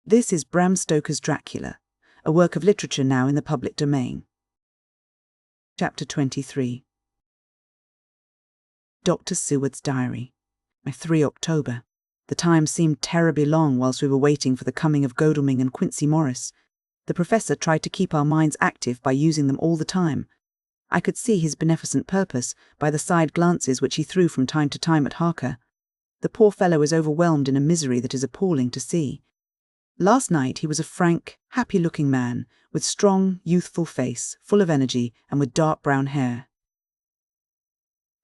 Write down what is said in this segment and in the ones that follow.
This is Bram Stoker's Dracula, a work of literature now in the public domain. Chapter 23. Dr. Seward's Diary. 3 October. The time seemed terribly long whilst we were waiting for the coming of Godalming and Quincey Morris. The professor tried to keep our minds active by using them all the time. I could see his beneficent purpose by the side glances which he threw from time to time at Harker. The poor fellow is overwhelmed in a misery that is appalling to see. Last night he was a frank, happy-looking man, with strong, youthful face, full of energy, and with dark brown hair.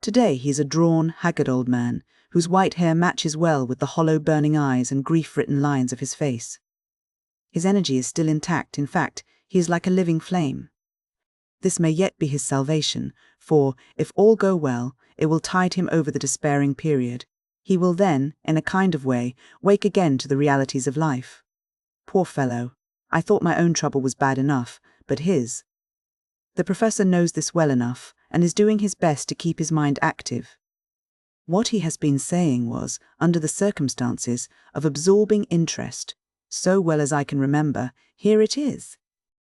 Today he is a drawn, haggard old man, whose white hair matches well with the hollow, burning eyes and grief-written lines of his face. His energy is still intact. In fact, he is like a living flame. This may yet be his salvation, for, if all go well, it will tide him over the despairing period. He will then, in a kind of way, wake again to the realities of life. Poor fellow, I thought my own trouble was bad enough, but his. The professor knows this well enough, and is doing his best to keep his mind active. What he has been saying was, under the circumstances, of absorbing interest. So well as I can remember, here it is.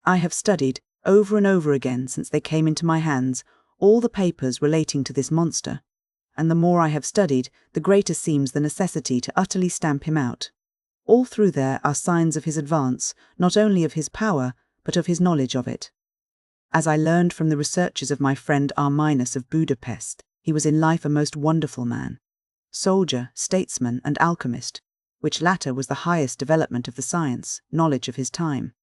I have studied, over and over again since they came into my hands, all the papers relating to this monster, and the more I have studied, the greater seems the necessity to utterly stamp him out. All through there are signs of his advance, not only of his power, but of his knowledge of it. As I learned from the researches of my friend Arminus of Budapest, he was in life a most wonderful man. Soldier, statesman, and alchemist, which latter was the highest development of the science, knowledge of his time.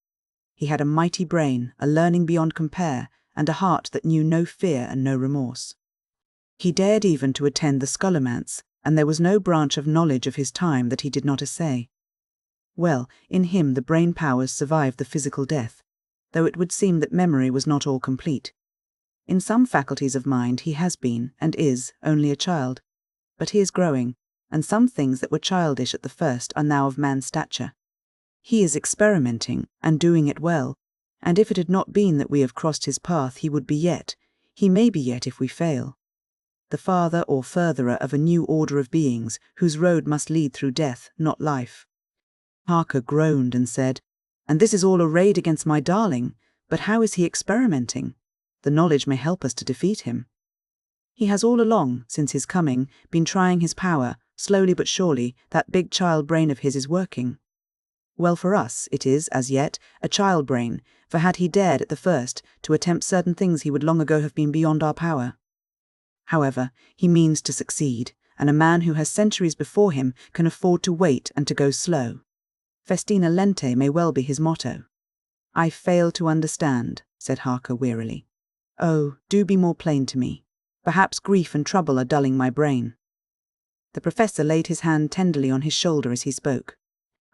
He had a mighty brain, a learning beyond compare, and a heart that knew no fear and no remorse. He dared even to attend the scholomance, and there was no branch of knowledge of his time that he did not essay. Well, in him the brain powers survived the physical death, though it would seem that memory was not all complete. In some faculties of mind he has been, and is, only a child. But he is growing, and some things that were childish at the first are now of man's stature. He is experimenting, and doing it well, and if it had not been that we have crossed his path he would be yet, he may be yet if we fail, the father or furtherer of a new order of beings, whose road must lead through death, not life. Harker groaned and said, "And this is all a raid against my darling, but how is he experimenting? The knowledge may help us to defeat him." "He has all along, since his coming, been trying his power, slowly but surely, that big child brain of his is working. Well for us, it is, as yet, a child brain, for had he dared at the first to attempt certain things he would long ago have been beyond our power. However, he means to succeed, and a man who has centuries before him can afford to wait and to go slow. Festina lente may well be his motto." "I fail to understand," said Harker wearily. "Oh, do be more plain to me. Perhaps grief and trouble are dulling my brain." The professor laid his hand tenderly on his shoulder as he spoke.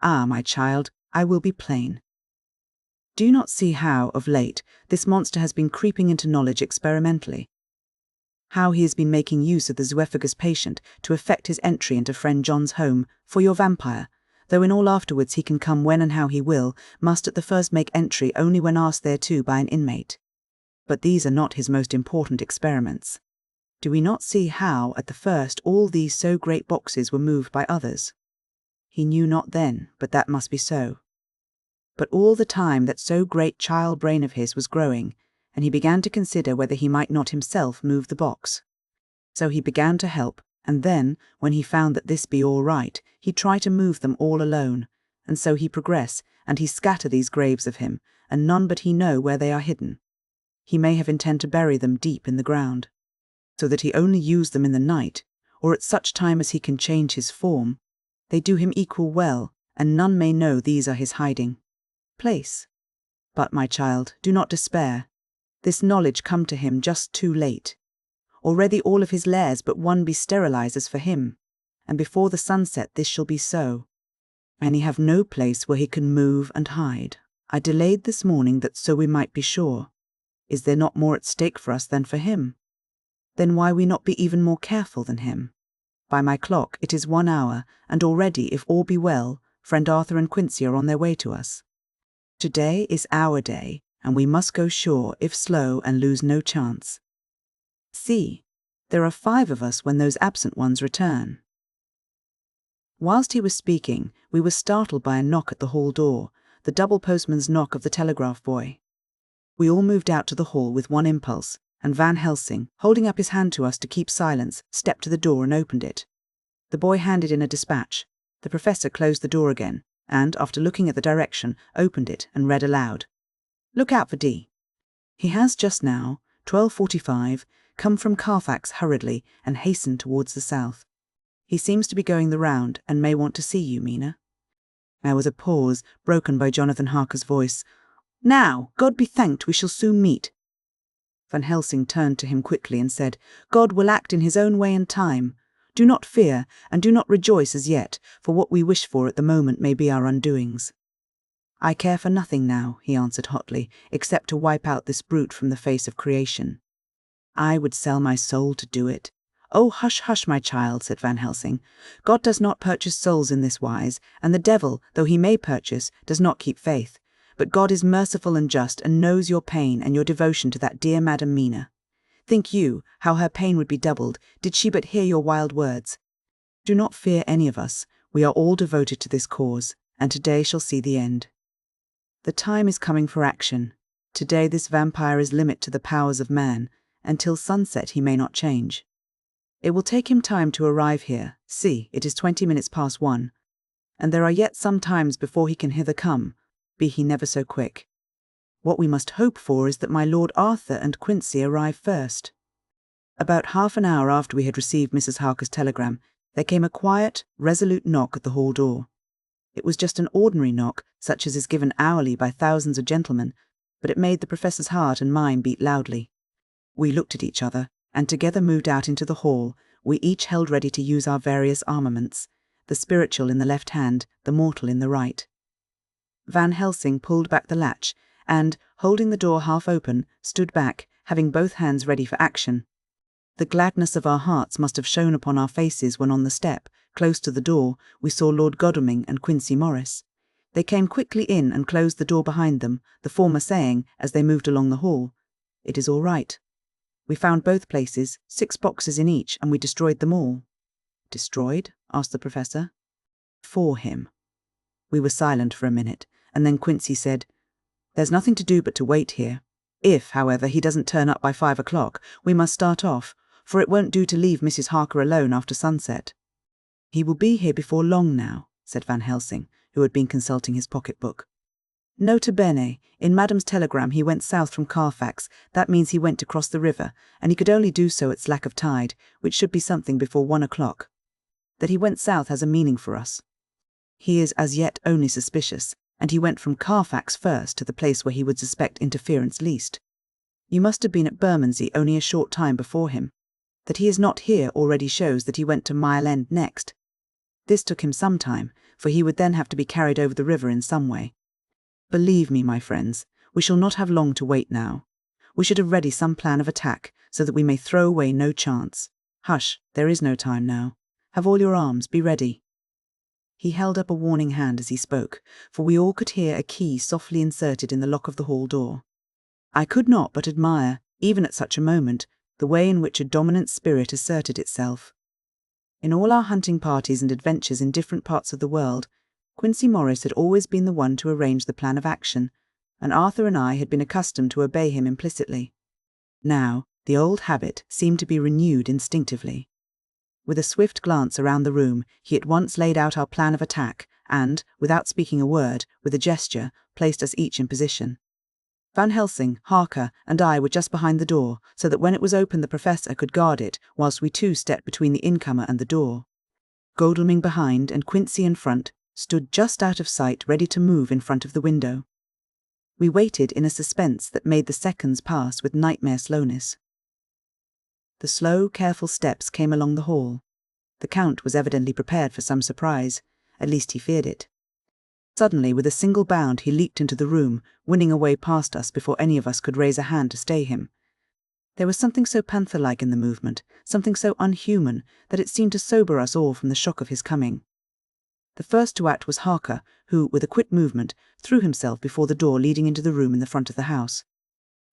"Ah, my child, I will be plain. Do you not see how, of late, this monster has been creeping into knowledge experimentally? How he has been making use of the zoophagus patient to effect his entry into friend John's home, for your vampire, though in all afterwards he can come when and how he will, must at the first make entry only when asked thereto by an inmate. But these are not his most important experiments. Do we not see how, at the first, all these so great boxes were moved by others? He knew not then, but that must be so. But all the time that so great child brain of his was growing, and he began to consider whether he might not himself move the box. So he began to help, and then, when he found that this be all right, he try to move them all alone, and so he progress, and he scatter these graves of him, and none but he know where they are hidden. He may have intent to bury them deep in the ground, so that he only use them in the night, or at such time as he can change his form. They do him equal well, and none may know these are his hiding place. But, my child, do not despair. This knowledge come to him just too late. Already all of his lairs but one be sterilized as for him, and before the sunset this shall be so. And he have no place where he can move and hide. I delayed this morning that so we might be sure. Is there not more at stake for us than for him? Then why we not be even more careful than him? By my clock it is 1 hour, and already, if all be well, friend Arthur and Quincey are on their way to us. Today is our day, and we must go sure, if slow, and lose no chance. See, there are 5 of us when those absent ones return. Whilst he was speaking, we were startled by a knock at the hall door, the double postman's knock of the telegraph boy. We all moved out to the hall with one impulse, and Van Helsing, holding up his hand to us to keep silence, stepped to the door and opened it. The boy handed in a dispatch. The professor closed the door again, and, after looking at the direction, opened it and read aloud. "Look out for D. He has just now, 12:45, come from Carfax hurriedly and hastened towards the south. He seems to be going the round and may want to see you, Mina." There was a pause, broken by Jonathan Harker's voice. "Now, God be thanked, we shall soon meet." Van Helsing turned to him quickly and said, "God will act in his own way and time. Do not fear, and do not rejoice as yet, for what we wish for at the moment may be our undoings." "I care for nothing now," he answered hotly, "except to wipe out this brute from the face of creation. I would sell my soul to do it." "Oh, hush, hush, my child," said Van Helsing. "God does not purchase souls in this wise, and the devil, though he may purchase, does not keep faith. But God is merciful and just, and knows your pain and your devotion to that dear Madam Mina. Think you how her pain would be doubled, did she but hear your wild words? Do not fear any of us. We are all devoted to this cause, and today shall see the end. The time is coming for action. Today this vampire is limit to the powers of man, and till sunset he may not change. It will take him time to arrive here. See, it is 20 minutes past 1, and there are yet some times before he can hither come, be he never so quick. What we must hope for is that my Lord Arthur and Quincy arrive first." About half an hour after we had received Mrs. Harker's telegram, there came a quiet, resolute knock at the hall door. It was just an ordinary knock, such as is given hourly by thousands of gentlemen, but it made the professor's heart and mine beat loudly. We looked at each other, and together moved out into the hall. We each held ready to use our various armaments, the spiritual in the left hand, the mortal in the right. Van Helsing pulled back the latch, and, holding the door half open, stood back, having both hands ready for action. The gladness of our hearts must have shone upon our faces when on the step, close to the door, we saw Lord Godalming and Quincy Morris. They came quickly in and closed the door behind them, the former saying, as they moved along the hall, "It is all right." We found both places, 6 boxes in each, and we destroyed them all. "Destroyed?" asked the professor. "For him." We were silent for a minute, and then Quincy said, "There's nothing to do but to wait here. If, however, he doesn't turn up by 5 o'clock, we must start off, for it won't do to leave Mrs. Harker alone after sunset." "He will be here before long now," said Van Helsing, who had been consulting his pocketbook. "Nota bene, in Madam's telegram he went south from Carfax. That means he went to cross the river, and he could only do so at slack of tide, which should be something before 1 o'clock. That he went south has a meaning for us. He is as yet only suspicious, and he went from Carfax first to the place where he would suspect interference least. You must have been at Bermondsey only a short time before him. That he is not here already shows that he went to Mile End next. This took him some time, for he would then have to be carried over the river in some way. Believe me, my friends, we shall not have long to wait now. We should have ready some plan of attack, so that we may throw away no chance. Hush, there is no time now. Have all your arms, be ready." He held up a warning hand as he spoke, for we all could hear a key softly inserted in the lock of the hall door. I could not but admire, even at such a moment, the way in which a dominant spirit asserted itself. In all our hunting parties and adventures in different parts of the world, Quincy Morris had always been the one to arrange the plan of action, and Arthur and I had been accustomed to obey him implicitly. Now, the old habit seemed to be renewed instinctively. With a swift glance around the room, he at once laid out our plan of attack and, without speaking a word, with a gesture, placed us each in position. Van Helsing, Harker, and I were just behind the door, so that when it was open the professor could guard it, whilst we two stepped between the incomer and the door. Godalming behind and Quincy in front stood just out of sight, ready to move in front of the window. We waited in a suspense that made the seconds pass with nightmare slowness. The slow, careful steps came along the hall. The Count was evidently prepared for some surprise, at least he feared it. Suddenly, with a single bound, he leaped into the room, winning a way past us before any of us could raise a hand to stay him. There was something so panther-like in the movement, something so unhuman, that it seemed to sober us all from the shock of his coming. The first to act was Harker, who, with a quick movement, threw himself before the door leading into the room in the front of the house.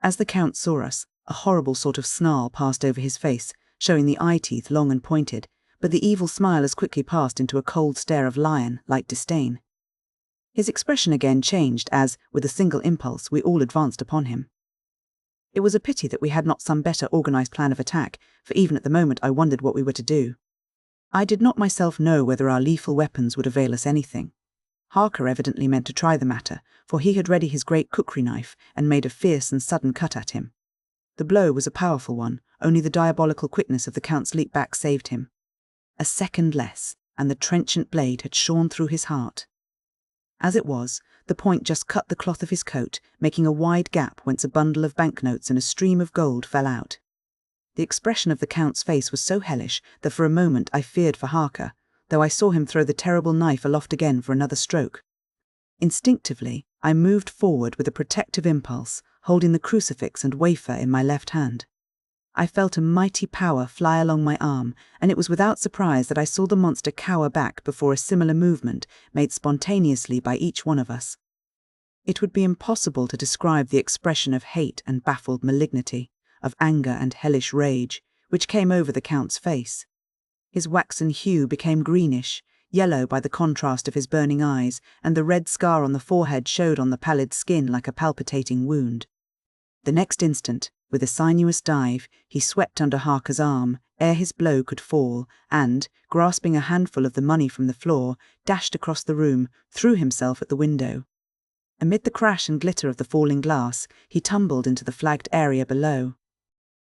As the Count saw us, a horrible sort of snarl passed over his face, showing the eye-teeth long and pointed, but the evil smile as quickly passed into a cold stare of lion-like disdain. His expression again changed as, with a single impulse, we all advanced upon him. It was a pity that we had not some better organized plan of attack, for even at the moment I wondered what we were to do. I did not myself know whether our lethal weapons would avail us anything. Harker evidently meant to try the matter, for he had ready his great cookery knife and made a fierce and sudden cut at him. The blow was a powerful one, only the diabolical quickness of the Count's leap back saved him. A second less, and the trenchant blade had shorn through his heart. As it was, the point just cut the cloth of his coat, making a wide gap whence a bundle of banknotes and a stream of gold fell out. The expression of the Count's face was so hellish that for a moment I feared for Harker, though I saw him throw the terrible knife aloft again for another stroke. Instinctively, I moved forward with a protective impulse, holding the crucifix and wafer in my left hand. I felt a mighty power fly along my arm, and it was without surprise that I saw the monster cower back before a similar movement made spontaneously by each one of us. It would be impossible to describe the expression of hate and baffled malignity, of anger and hellish rage, which came over the Count's face. His waxen hue became greenish, yellow by the contrast of his burning eyes, and the red scar on the forehead showed on the pallid skin like a palpitating wound. The next instant, with a sinuous dive, he swept under Harker's arm, ere his blow could fall, and, grasping a handful of the money from the floor, dashed across the room, threw himself at the window. Amid the crash and glitter of the falling glass, he tumbled into the flagged area below.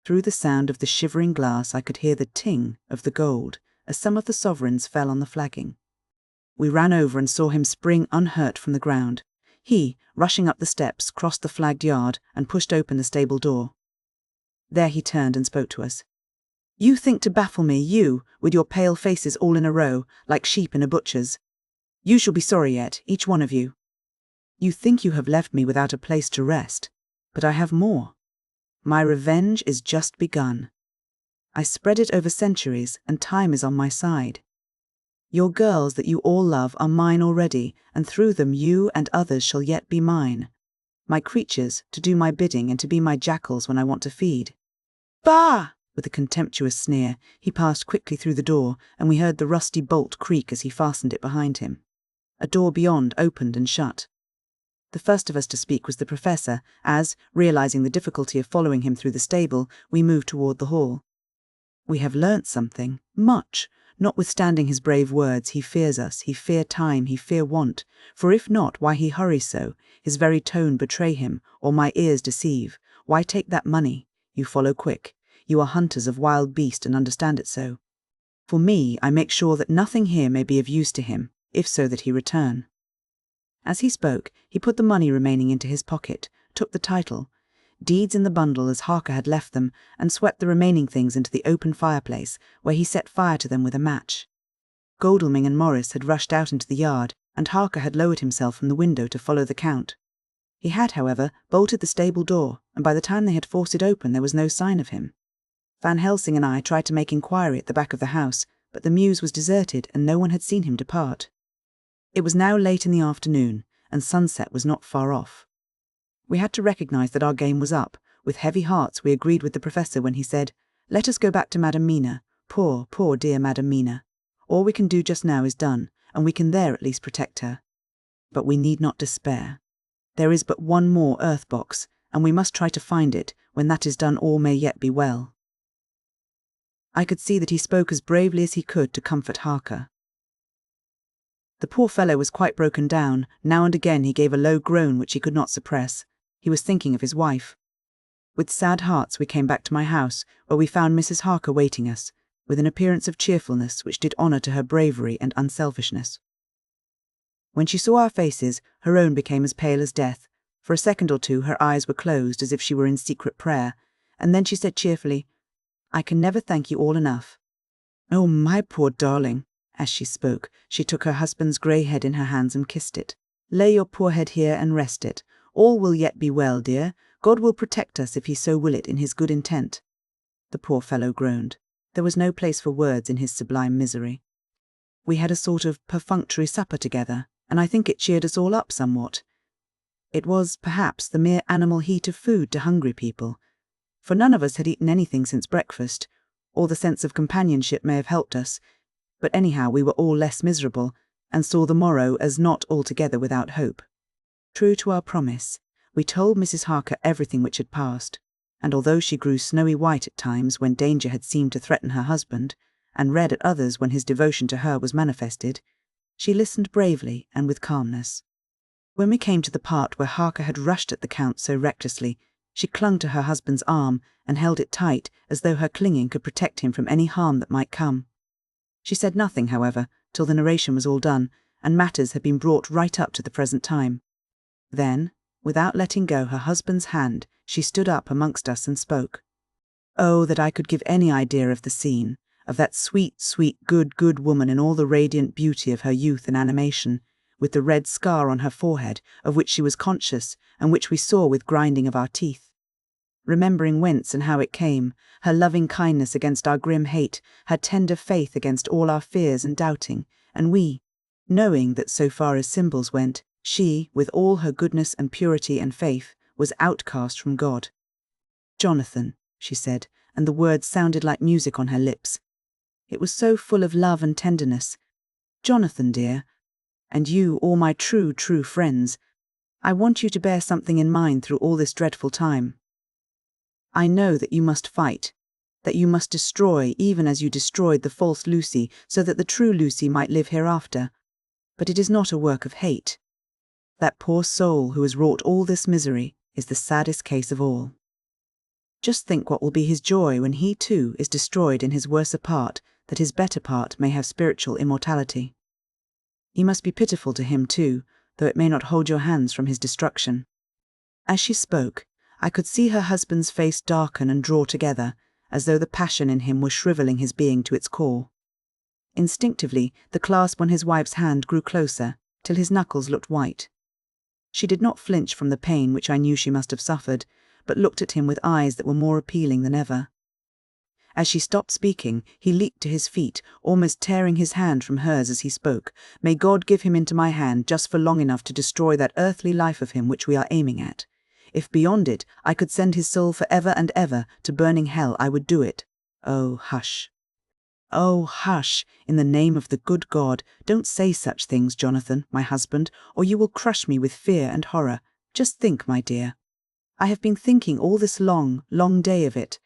Through the sound of the shivering glass I could hear the ting of the gold, as some of the sovereigns fell on the flagging. We ran over and saw him spring unhurt from the ground. He, rushing up the steps, crossed the flagged yard and pushed open the stable door. There he turned and spoke to us. "You think to baffle me, you, with your pale faces all in a row, like sheep in a butcher's. You shall be sorry yet, each one of you. You think you have left me without a place to rest, but I have more. My revenge is just begun. I spread it over centuries, and time is on my side. Your girls that you all love are mine already, and through them you and others shall yet be mine. My creatures, to do my bidding and to be my jackals when I want to feed." "Bah!" With a contemptuous sneer, he passed quickly through the door, and we heard the rusty bolt creak as he fastened it behind him. A door beyond opened and shut. The first of us to speak was the Professor, as, realizing the difficulty of following him through the stable, we moved toward the hall. "We have learnt something, much. Notwithstanding his brave words, he fears us, he fear time, he fear want. For if not, why he hurries so? His very tone betray him, or my ears deceive. Why take that money? You follow quick. You are hunters of wild beast and understand it so. For me, I make sure that nothing here may be of use to him, if so that he return." As he spoke, he put the money remaining into his pocket, took the title, deeds in the bundle as Harker had left them, and swept the remaining things into the open fireplace, where he set fire to them with a match. Godalming and Morris had rushed out into the yard, and Harker had lowered himself from the window to follow the Count. He had, however, bolted the stable door, and by the time they had forced it open there was no sign of him. Van Helsing and I tried to make inquiry at the back of the house, but the mews was deserted and no one had seen him depart. It was now late in the afternoon, and sunset was not far off. We had to recognize that our game was up. With heavy hearts we agreed with the Professor when he said, "Let us go back to Madam Mina. Poor, poor dear Madam Mina. All we can do just now is done, and we can there at least protect her. But we need not despair. There is but one more earth box, and we must try to find it. When that is done all may yet be well." I could see that he spoke as bravely as he could to comfort Harker. The poor fellow was quite broken down. Now and again he gave a low groan which he could not suppress. He was thinking of his wife. With sad hearts we came back to my house, where we found Mrs. Harker waiting us, with an appearance of cheerfulness which did honour to her bravery and unselfishness. When she saw our faces, her own became as pale as death. For a second or two her eyes were closed as if she were in secret prayer, and then she said cheerfully, "I can never thank you all enough." "Oh, my poor darling." As she spoke, she took her husband's grey head in her hands and kissed it. "Lay your poor head here and rest it. All will yet be well, dear. God will protect us if he so will it in his good intent." The poor fellow groaned. There was no place for words in his sublime misery. We had a sort of perfunctory supper together, and I think it cheered us all up somewhat. It was, perhaps, the mere animal heat of food to hungry people, for none of us had eaten anything since breakfast, or the sense of companionship may have helped us. But anyhow we were all less miserable, and saw the morrow as not altogether without hope. True to our promise, we told Mrs. Harker everything which had passed, and although she grew snowy white at times when danger had seemed to threaten her husband, and red at others when his devotion to her was manifested, she listened bravely and with calmness. When we came to the part where Harker had rushed at the Count so recklessly, she clung to her husband's arm and held it tight as though her clinging could protect him from any harm that might come. She said nothing, however, till the narration was all done, and matters had been brought right up to the present time. Then, without letting go her husband's hand, she stood up amongst us and spoke. Oh, that I could give any idea of the scene, of that sweet, sweet, good woman in all the radiant beauty of her youth and animation, with the red scar on her forehead, of which she was conscious, and which we saw with grinding of our teeth. Remembering whence and how it came, her loving kindness against our grim hate, her tender faith against all our fears and doubting, and we, knowing that so far as symbols went, she, with all her goodness and purity and faith, was outcast from God. Jonathan, she said, and the words sounded like music on her lips. It was so full of love and tenderness. Jonathan, dear, and you, all my true friends, I want you to bear something in mind through all this dreadful time. I know that you must fight, that you must destroy even as you destroyed the false Lucy so that the true Lucy might live hereafter. But it is not a work of hate. That poor soul who has wrought all this misery is the saddest case of all. Just think what will be his joy when he too is destroyed in his worser part, that his better part may have spiritual immortality. You must be pitiful to him too, though it may not hold your hands from his destruction. As she spoke, I could see her husband's face darken and draw together, as though the passion in him were shrivelling his being to its core. Instinctively, the clasp on his wife's hand grew closer, till his knuckles looked white. She did not flinch from the pain which I knew she must have suffered, but looked at him with eyes that were more appealing than ever. As she stopped speaking, he leaped to his feet, almost tearing his hand from hers as he spoke. May God give him into my hand just for long enough to destroy that earthly life of him which we are aiming at. If beyond it I could send his soul for ever and ever to burning hell, I would do it. Oh, hush. Oh, hush, in the name of the good God, don't say such things, Jonathan, my husband, or you will crush me with fear and horror. Just think, my dear. I have been thinking all this long day of it,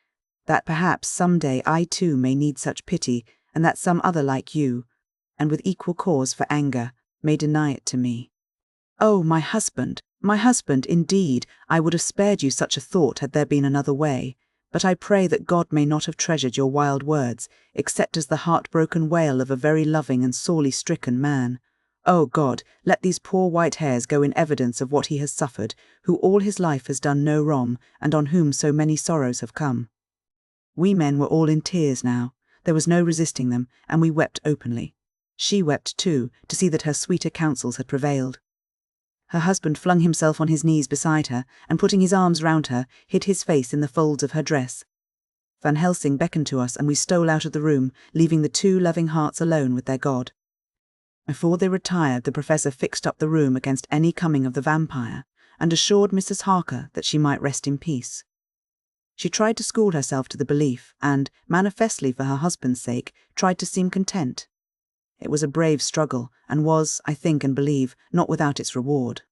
that perhaps some day I too may need such pity, and that some other like you, and with equal cause for anger, may deny it to me. Oh, my husband, indeed, I would have spared you such a thought had there been another way, but I pray that God may not have treasured your wild words, except as the heartbroken wail of a very loving and sorely stricken man. Oh God, let these poor white hairs go in evidence of what he has suffered, who all his life has done no wrong, and on whom so many sorrows have come. We men were all in tears now. There was no resisting them, and we wept openly. She wept too, to see that her sweeter counsels had prevailed. Her husband flung himself on his knees beside her, and putting his arms round her, hid his face in the folds of her dress. Van Helsing beckoned to us, and we stole out of the room, leaving the two loving hearts alone with their God. Before they retired, the Professor fixed up the room against any coming of the vampire, and assured Mrs. Harker that she might rest in peace. She tried to school herself to the belief, and, manifestly for her husband's sake, tried to seem content. It was a brave struggle, and was, I think and believe, not without its reward.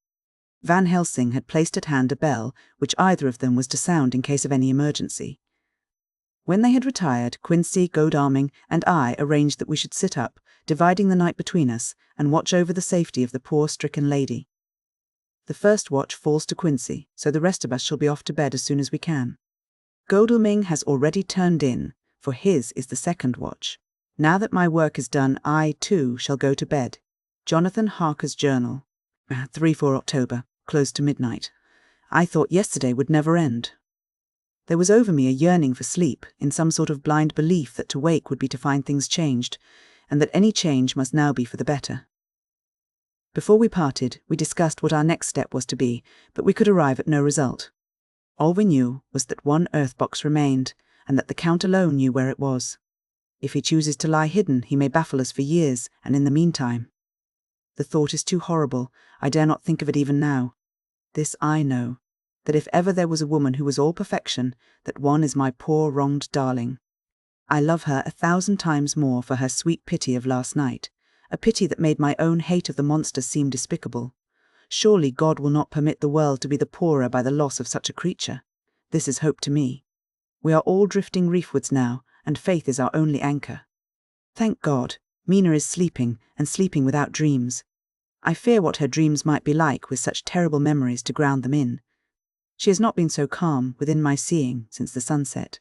Van Helsing had placed at hand a bell, which either of them was to sound in case of any emergency. When they had retired, Quincy, Godalming, and I arranged that we should sit up, dividing the night between us, and watch over the safety of the poor stricken lady. The first watch falls to Quincy, so the rest of us shall be off to bed as soon as we can. Godalming has already turned in, for his is the second watch. Now that my work is done, I, too, shall go to bed. Jonathan Harker's Journal. 3/4 October, close to midnight. I thought yesterday would never end. There was over me a yearning for sleep, in some sort of blind belief that to wake would be to find things changed, and that any change must now be for the better. Before we parted, we discussed what our next step was to be, but we could arrive at no result. All we knew was that one earth-box remained, and that the Count alone knew where it was. If he chooses to lie hidden, he may baffle us for years, and in the meantime. The thought is too horrible. I dare not think of it even now. This I know, that if ever there was a woman who was all perfection, that one is my poor wronged darling. I love her 1,000 times more for her sweet pity of last night, a pity that made my own hate of the monster seem despicable. Surely God will not permit the world to be the poorer by the loss of such a creature. This is hope to me. We are all drifting reefwards now, and faith is our only anchor. Thank God, Mina is sleeping, and sleeping without dreams. I fear what her dreams might be like with such terrible memories to ground them in. She has not been so calm, within my seeing, since the sunset.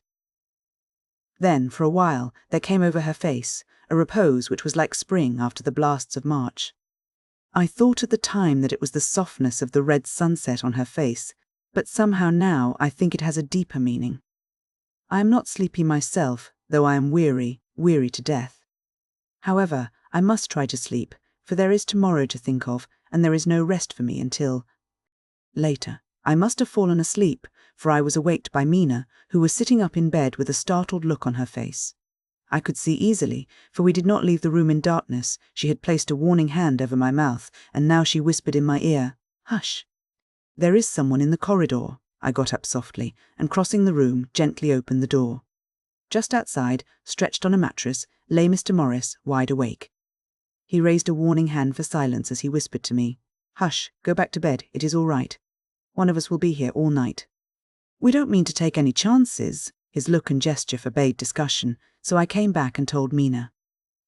Then, for a while, there came over her face a repose which was like spring after the blasts of March. I thought at the time that it was the softness of the red sunset on her face, but somehow now I think it has a deeper meaning. I am not sleepy myself, though I am weary to death. However, I must try to sleep, for there is tomorrow to think of, and there is no rest for me until later. I must have fallen asleep, for I was awaked by Mina, who was sitting up in bed with a startled look on her face. I could see easily, for we did not leave the room in darkness. She had placed a warning hand over my mouth, and now she whispered in my ear, "Hush! There is someone in the corridor." I got up softly, and crossing the room, gently opened the door. Just outside, stretched on a mattress, lay Mr. Morris, wide awake. He raised a warning hand for silence as he whispered to me, "Hush, go back to bed, it is all right. One of us will be here all night." "We don't mean to take any chances." His look and gesture forbade discussion, so I came back and told Mina.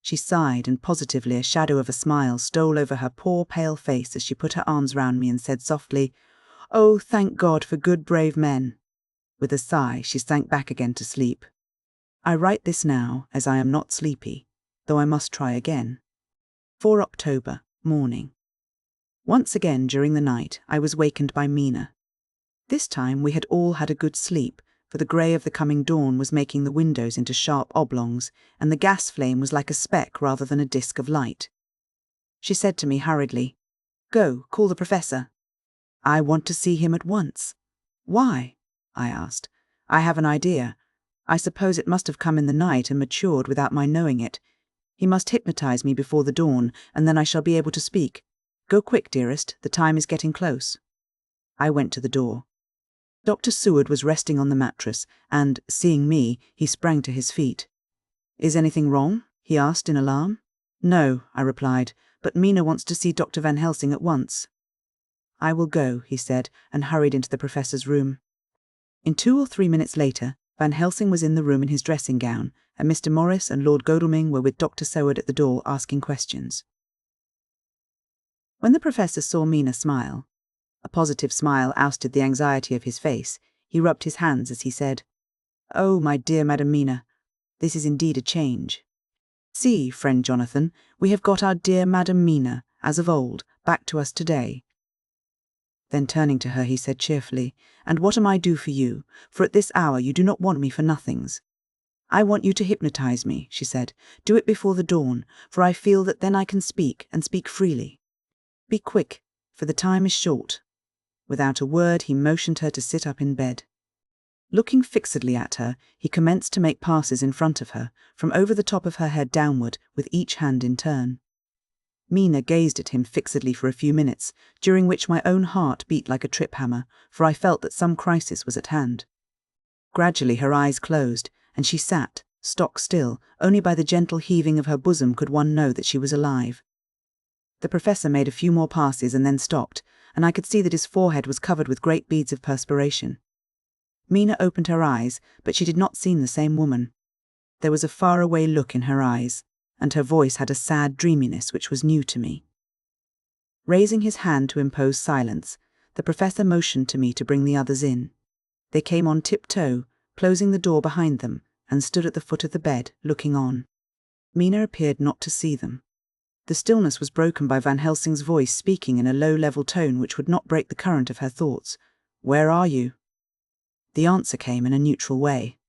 She sighed, and positively a shadow of a smile stole over her poor pale face as she put her arms round me and said softly, "Oh, thank God for good brave men." With a sigh, she sank back again to sleep. I write this now, as I am not sleepy, though I must try again. 4 October, morning. Once again during the night, I was wakened by Mina. This time we had all had a good sleep, for the grey of the coming dawn was making the windows into sharp oblongs, and the gas flame was like a speck rather than a disk of light. She said to me hurriedly, "Go, call the professor." "I want to see him at once." "Why?" I asked. "I have an idea. I suppose it must have come in the night and matured without my knowing it. He must hypnotize me before the dawn, and then I shall be able to speak. Go quick, dearest, the time is getting close." I went to the door. Dr. Seward was resting on the mattress, and, seeing me, he sprang to his feet. "Is anything wrong?" he asked in alarm. "No," I replied, "but Mina wants to see Dr. Van Helsing at once." "I will go," he said, and hurried into the professor's room. In 2 or 3 minutes later, Van Helsing was in the room in his dressing gown, and Mr. Morris and Lord Godalming were with Dr. Seward at the door asking questions. When the professor saw Mina smile, a positive smile ousted the anxiety of his face, he rubbed his hands as he said, "Oh, my dear Madam Mina, this is indeed a change. See, friend Jonathan, we have got our dear Madam Mina, as of old, back to us today." Then turning to her, he said cheerfully, "And what am I do for you? For at this hour you do not want me for nothings." "I want you to hypnotize me," she said. "Do it before the dawn, for I feel that then I can speak, and speak freely. Be quick, for the time is short." Without a word, he motioned her to sit up in bed. Looking fixedly at her, he commenced to make passes in front of her, from over the top of her head downward, with each hand in turn. Mina gazed at him fixedly for a few minutes, during which my own heart beat like a trip hammer, for I felt that some crisis was at hand. Gradually her eyes closed, and she sat, stock still. Only by the gentle heaving of her bosom could one know that she was alive. The professor made a few more passes and then stopped, and I could see that his forehead was covered with great beads of perspiration. Mina opened her eyes, but she did not seem the same woman. There was a far-away look in her eyes, and her voice had a sad dreaminess which was new to me. Raising his hand to impose silence, the professor motioned to me to bring the others in. They came on tiptoe, closing the door behind them, and stood at the foot of the bed, looking on. Mina appeared not to see them. The stillness was broken by Van Helsing's voice speaking in a low-level tone which would not break the current of her thoughts. "Where are you?" The answer came in a neutral way.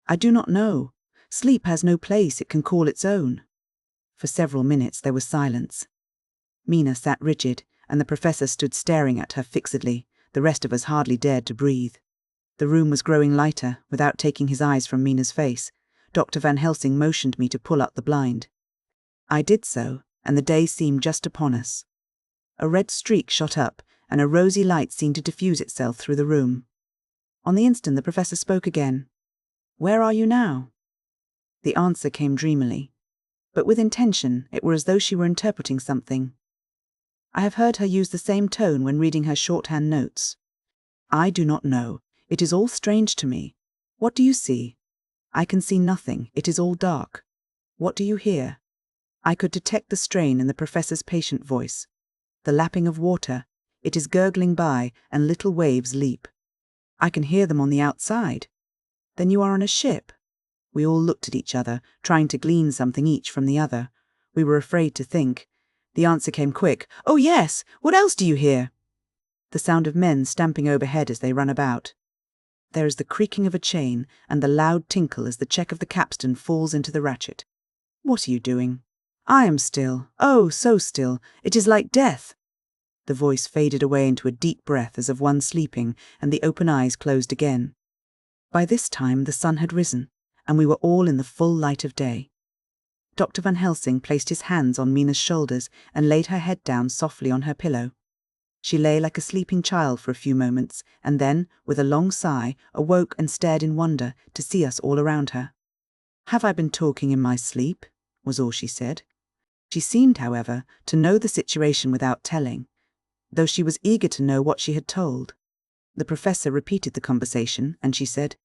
"I do not know. Sleep has no place it can call its own." For several minutes there was silence. Mina sat rigid, and the professor stood staring at her fixedly. The rest of us hardly dared to breathe. The room was growing lighter. Without taking his eyes from Mina's face, Dr. Van Helsing motioned me to pull up the blind. I did so, and the day seemed just upon us. A red streak shot up, and a rosy light seemed to diffuse itself through the room. On the instant the professor spoke again. "Where are you now?" The answer came dreamily, but with intention. It were as though she were interpreting something. I have heard her use the same tone when reading her shorthand notes. I do not know. It is all strange to me. What do you see? I can see nothing. It is all dark. What do you hear? I could detect the strain in the professor's patient voice. The lapping of water. It is gurgling by, and little waves leap. I can hear them on the outside. Then you are on a ship. We all looked at each other, trying to glean something each from the other. We were afraid to think. The answer came quick. Oh yes! What else do you hear? The sound of men stamping overhead as they run about. There is the creaking of a chain, and the loud tinkle as the check of the capstan falls into the ratchet. What are you doing? I am still. Oh, so still. It is like death. The voice faded away into a deep breath as of one sleeping, and the open eyes closed again. By this time the sun had risen, and we were all in the full light of day. Dr. Van Helsing placed his hands on Mina's shoulders and laid her head down softly on her pillow. She lay like a sleeping child for a few moments, and then, with a long sigh, awoke and stared in wonder to see us all around her. "Have I been talking in my sleep?" was all she said. She seemed, however, to know the situation without telling, though she was eager to know what she had told. The professor repeated the conversation, and she said,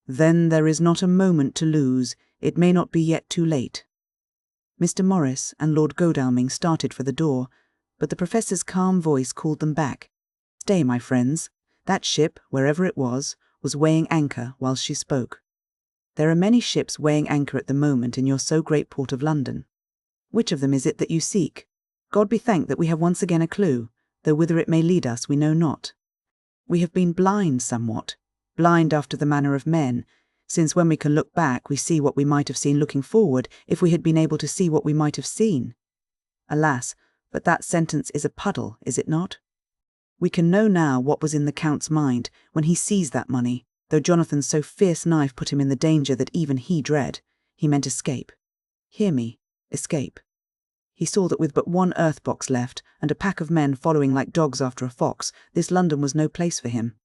"Then there is not a moment to lose. It may not be yet too late." Mr. Morris and Lord Godalming started for the door, but the professor's calm voice called them back. "Stay, my friends. That ship, wherever it was weighing anchor while she spoke. There are many ships weighing anchor at the moment in your so great port of London. Which of them is it that you seek? God be thanked that we have once again a clue, though whither it may lead us we know not. We have been blind somewhat, blind after the manner of men, since when we can look back we see what we might have seen looking forward if we had been able to see what we might have seen. Alas, but that sentence is a puddle, is it not? We can know now what was in the Count's mind when he seized that money, though Jonathan's so fierce knife put him in the danger that even he dread. He meant escape. Hear me, escape. He saw that with but one earth box left, and a pack of men following like dogs after a fox, this London was no place for him.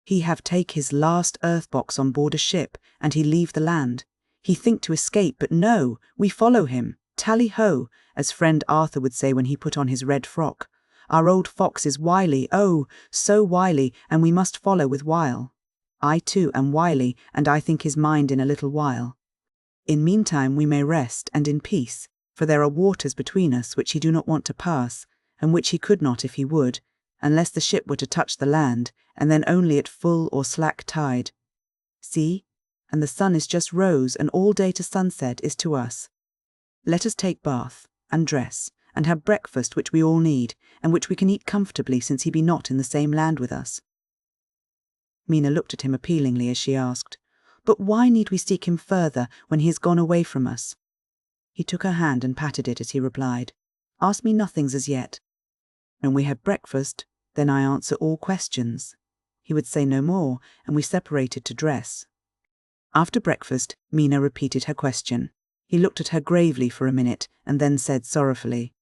He have take his last earth box on board a ship, and he leave the land. He think to escape, but no, we follow him. Tally-ho, as friend Arthur would say when he put on his red frock. Our old fox is wily, oh, so wily, and we must follow with wile. I too am wily, and I think his mind in a little while. In meantime we may rest, and in peace, for there are waters between us which he do not want to pass, and which he could not if he would, unless the ship were to touch the land, and then only at full or slack tide. See, and the sun is just rose, and all day to sunset is to us. Let us take bath, and dress, and have breakfast which we all need, and which we can eat comfortably since he be not in the same land with us." Mina looked at him appealingly as she asked, "But why need we seek him further when he has gone away from us?" He took her hand and patted it as he replied, "Ask me nothings as yet. When we have breakfast, then I answer all questions." He would say no more, and we separated to dress. After breakfast, Mina repeated her question. He looked at her gravely for a minute, and then said sorrowfully,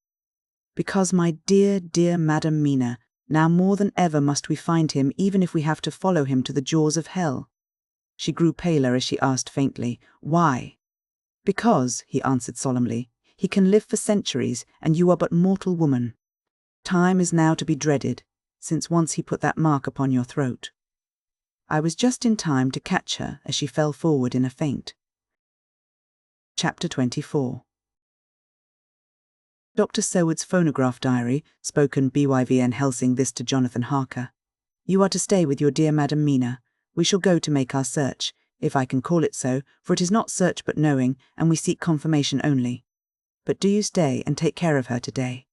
"Because, my dear, dear Madam Mina, now more than ever must we find him, even if we have to follow him to the jaws of hell." She grew paler as she asked faintly, "Why?" "Because," he answered solemnly, "he can live for centuries, and you are but mortal woman. Time is now to be dreaded, since once he put that mark upon your throat." I was just in time to catch her as she fell forward in a faint. Chapter 24. Dr. Seward's phonograph diary, spoken BYVN Helsing this to Jonathan Harker. "You are to stay with your dear Madam Mina. We shall go to make our search, if I can call it so, for it is not search but knowing, and we seek confirmation only. But do you stay and take care of her today.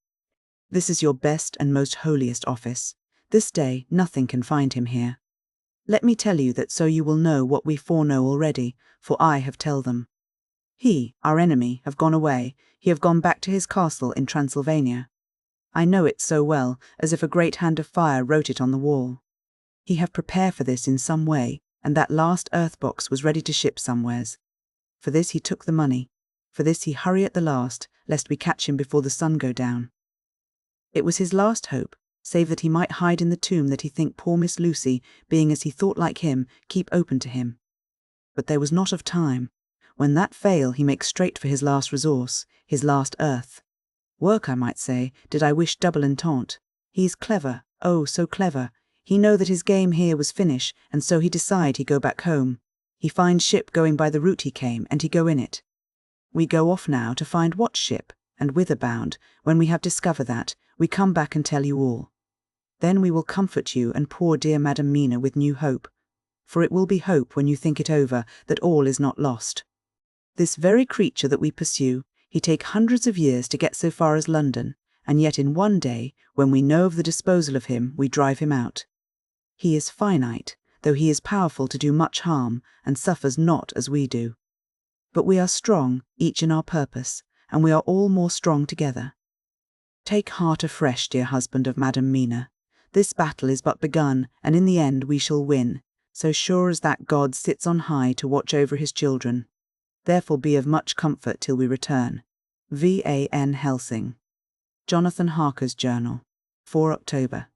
This is your best and most holiest office. This day nothing can find him here. Let me tell you that so you will know what we foreknow already, for I have tell them. He, our enemy, have gone away. He have gone back to his castle in Transylvania. I know it so well, as if a great hand of fire wrote it on the wall. He have prepare for this in some way, and that last earth box was ready to ship somewheres. For this he took the money. For this he hurry at the last, lest we catch him before the sun go down. It was his last hope, save that he might hide in the tomb that he think poor Miss Lucy, being as he thought like him, keep open to him. But there was not of time. When that fail, he makes straight for his last resource, his last earth. Work, I might say, did I wish double entente. He's clever, oh, so clever. He know that his game here was finish, and so he decide he go back home. He find ship going by the route he came, and he go in it. We go off now to find what ship, and whither bound. When we have discovered that, we come back and tell you all. Then we will comfort you and poor dear Madam Mina with new hope. For it will be hope when you think it over that all is not lost. This very creature that we pursue, he take hundreds of years to get so far as London, and yet in one day, when we know of the disposal of him, we drive him out. He is finite, though he is powerful to do much harm, and suffers not as we do. But we are strong, each in our purpose, and we are all more strong together. Take heart afresh, dear husband of Madam Mina. This battle is but begun, and in the end we shall win, so sure as that God sits on high to watch over his children. Therefore be of much comfort till we return. Van Helsing. Jonathan Harker's Journal, 4 October.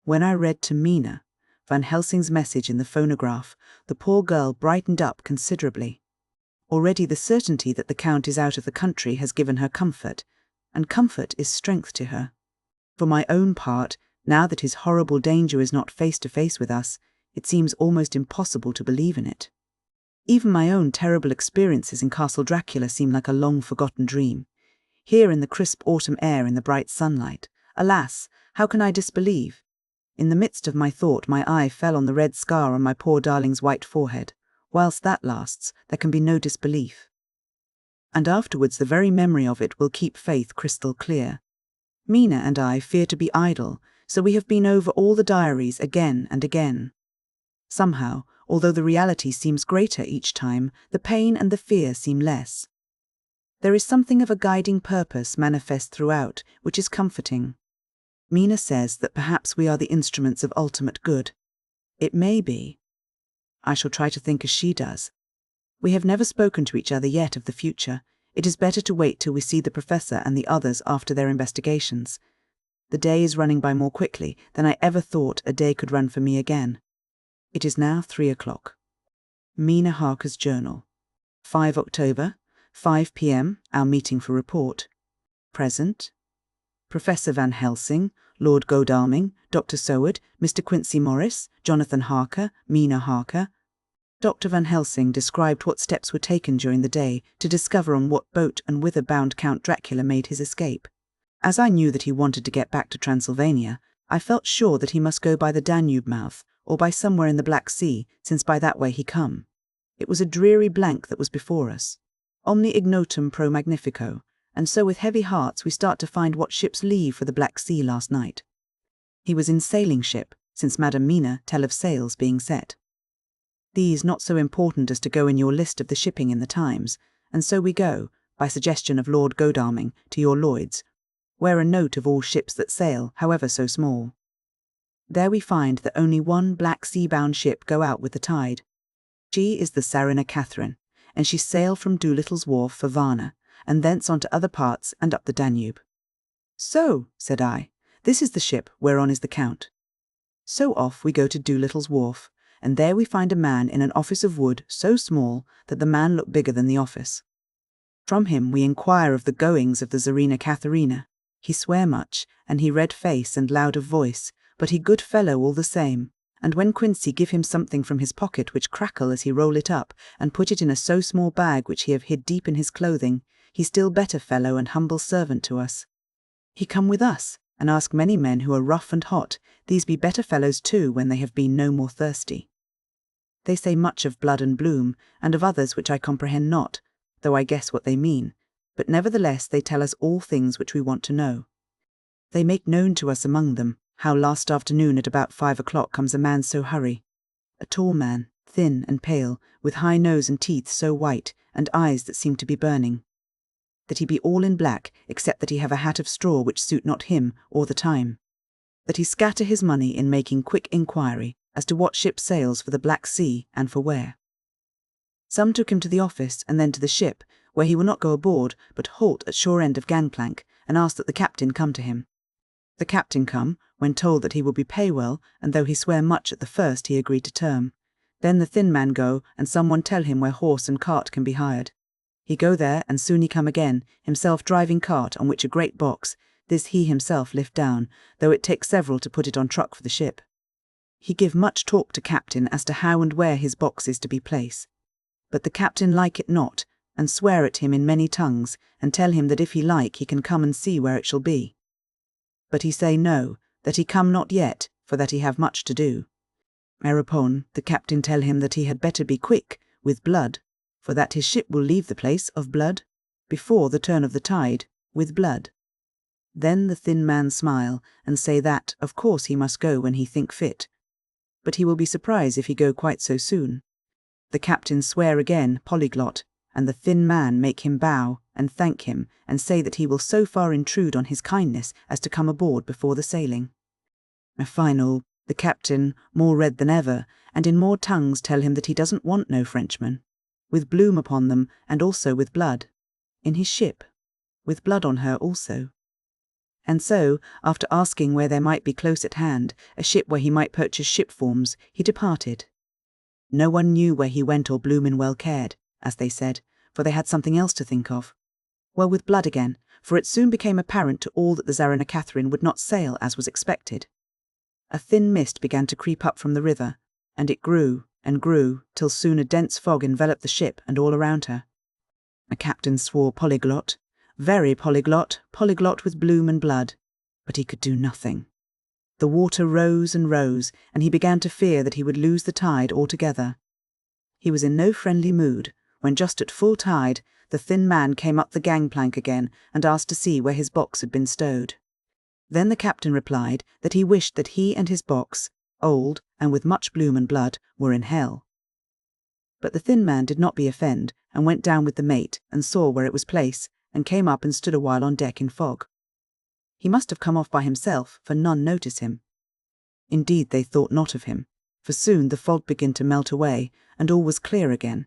When I read to Mina Van Helsing's message in the phonograph, the poor girl brightened up considerably. Already the certainty that the Count is out of the country has given her comfort, and comfort is strength to her. For my own part, now that his horrible danger is not face to face with us, it seems almost impossible to believe in it. Even my own terrible experiences in Castle Dracula seem like a long-forgotten dream. Here in the crisp autumn air in the bright sunlight, alas, how can I disbelieve? In the midst of my thought my eye fell on the red scar on my poor darling's white forehead. Whilst that lasts, there can be no disbelief. And afterwards the very memory of it will keep faith crystal clear. Mina and I fear to be idle, so we have been over all the diaries again and again. Somehow, although the reality seems greater each time, the pain and the fear seem less. There is something of a guiding purpose manifest throughout, which is comforting. Mina says that perhaps we are the instruments of ultimate good. It may be. I shall try to think as she does. We have never spoken to each other yet of the future. It is better to wait till we see the Professor and the others after their investigations. The day is running by more quickly than I ever thought a day could run for me again. It is now 3 o'clock. Mina Harker's Journal. 5 October, 5 p.m., our meeting for report. Present: Professor Van Helsing, Lord Godalming, Dr. Seward, Mr. Quincy Morris, Jonathan Harker, Mina Harker. Dr. Van Helsing described what steps were taken during the day to discover on what boat and whither bound Count Dracula made his escape. As I knew that he wanted to get back to Transylvania, I felt sure that he must go by the Danube mouth, or by somewhere in the Black Sea, since by that way he come. It was a dreary blank that was before us. Omni ignotum pro magnifico, and so with heavy hearts we start to find what ships leave for the Black Sea last night. He was in sailing ship, since Madam Mina tell of sails being set. These not so important as to go in your list of the shipping in the Times, and so we go, by suggestion of Lord Godalming, to your Lloyd's, where a note of all ships that sail, however so small. There we find that only one Black Sea-bound ship go out with the tide. She is the Tsarina Catherine, and she sailed from Doolittle's Wharf for Varna, and thence on to other parts and up the Danube. So, said I, this is the ship whereon is the Count. So off we go to Doolittle's Wharf, and there we find a man in an office of wood so small that the man looked bigger than the office. From him we inquire of the goings of the Tsarina Catharina. He swear much, and he red face and loud of voice, but he good fellow all the same, and when Quincy give him something from his pocket which crackle as he roll it up, and put it in a so small bag which he have hid deep in his clothing, he still better fellow and humble servant to us. He come with us, and ask many men who are rough and hot, these be better fellows too when they have been no more thirsty. They say much of blood and bloom, and of others which I comprehend not, though I guess what they mean, but nevertheless they tell us all things which we want to know. They make known to us among them, how last afternoon at about 5 o'clock comes a man so hurry, a tall man, thin and pale, with high nose and teeth so white, and eyes that seem to be burning. That he be all in black, except that he have a hat of straw which suit not him or the time. That he scatter his money in making quick inquiry as to what ship sails for the Black Sea and for where. Some took him to the office and then to the ship, where he will not go aboard, but halt at shore end of gangplank, and ask that the captain come to him. The captain come, when told that he will be pay well, and though he swear much at the first he agreed to term. Then the thin man go, and someone tell him where horse and cart can be hired. He go there, and soon he come again, himself driving cart on which a great box, this he himself lift down, though it take several to put it on truck for the ship. He give much talk to captain as to how and where his box is to be placed. But the captain like it not, and swear at him in many tongues, and tell him that if he like he can come and see where it shall be. But he say no, that he come not yet, for that he have much to do. Thereupon the captain tell him that he had better be quick, with blood, for that his ship will leave the place of blood, before the turn of the tide, with blood. Then the thin man smile, and say that, of course he must go when he think fit. But he will be surprised if he go quite so soon. The captain swear again, polyglot, and the thin man make him bow, and thank him, and say that he will so far intrude on his kindness as to come aboard before the sailing. Final, the captain, more red than ever, and in more tongues tell him that he doesn't want no Frenchman, with bloom upon them, and also with blood, in his ship, with blood on her also. And so, after asking where there might be close at hand, a ship where he might purchase ship forms, he departed. No one knew where he went or bloomin' well cared, as they said, for they had something else to think of. Well, with blood again, for it soon became apparent to all that the Tsarina Catherine would not sail as was expected. A thin mist began to creep up from the river, and it grew and grew, till soon a dense fog enveloped the ship and all around her. The captain swore polyglot, very polyglot, polyglot with bloom and blood, but he could do nothing. The water rose and rose, and he began to fear that he would lose the tide altogether. He was in no friendly mood, when just at full tide, the thin man came up the gangplank again and asked to see where his box had been stowed. Then the captain replied that he wished that he and his box, old and with much bloom and blood, were in hell. But the thin man did not be offend, and went down with the mate, and saw where it was placed, and came up and stood a while on deck in fog. He must have come off by himself, for none noticed him. Indeed, they thought not of him, for soon the fog began to melt away, and all was clear again.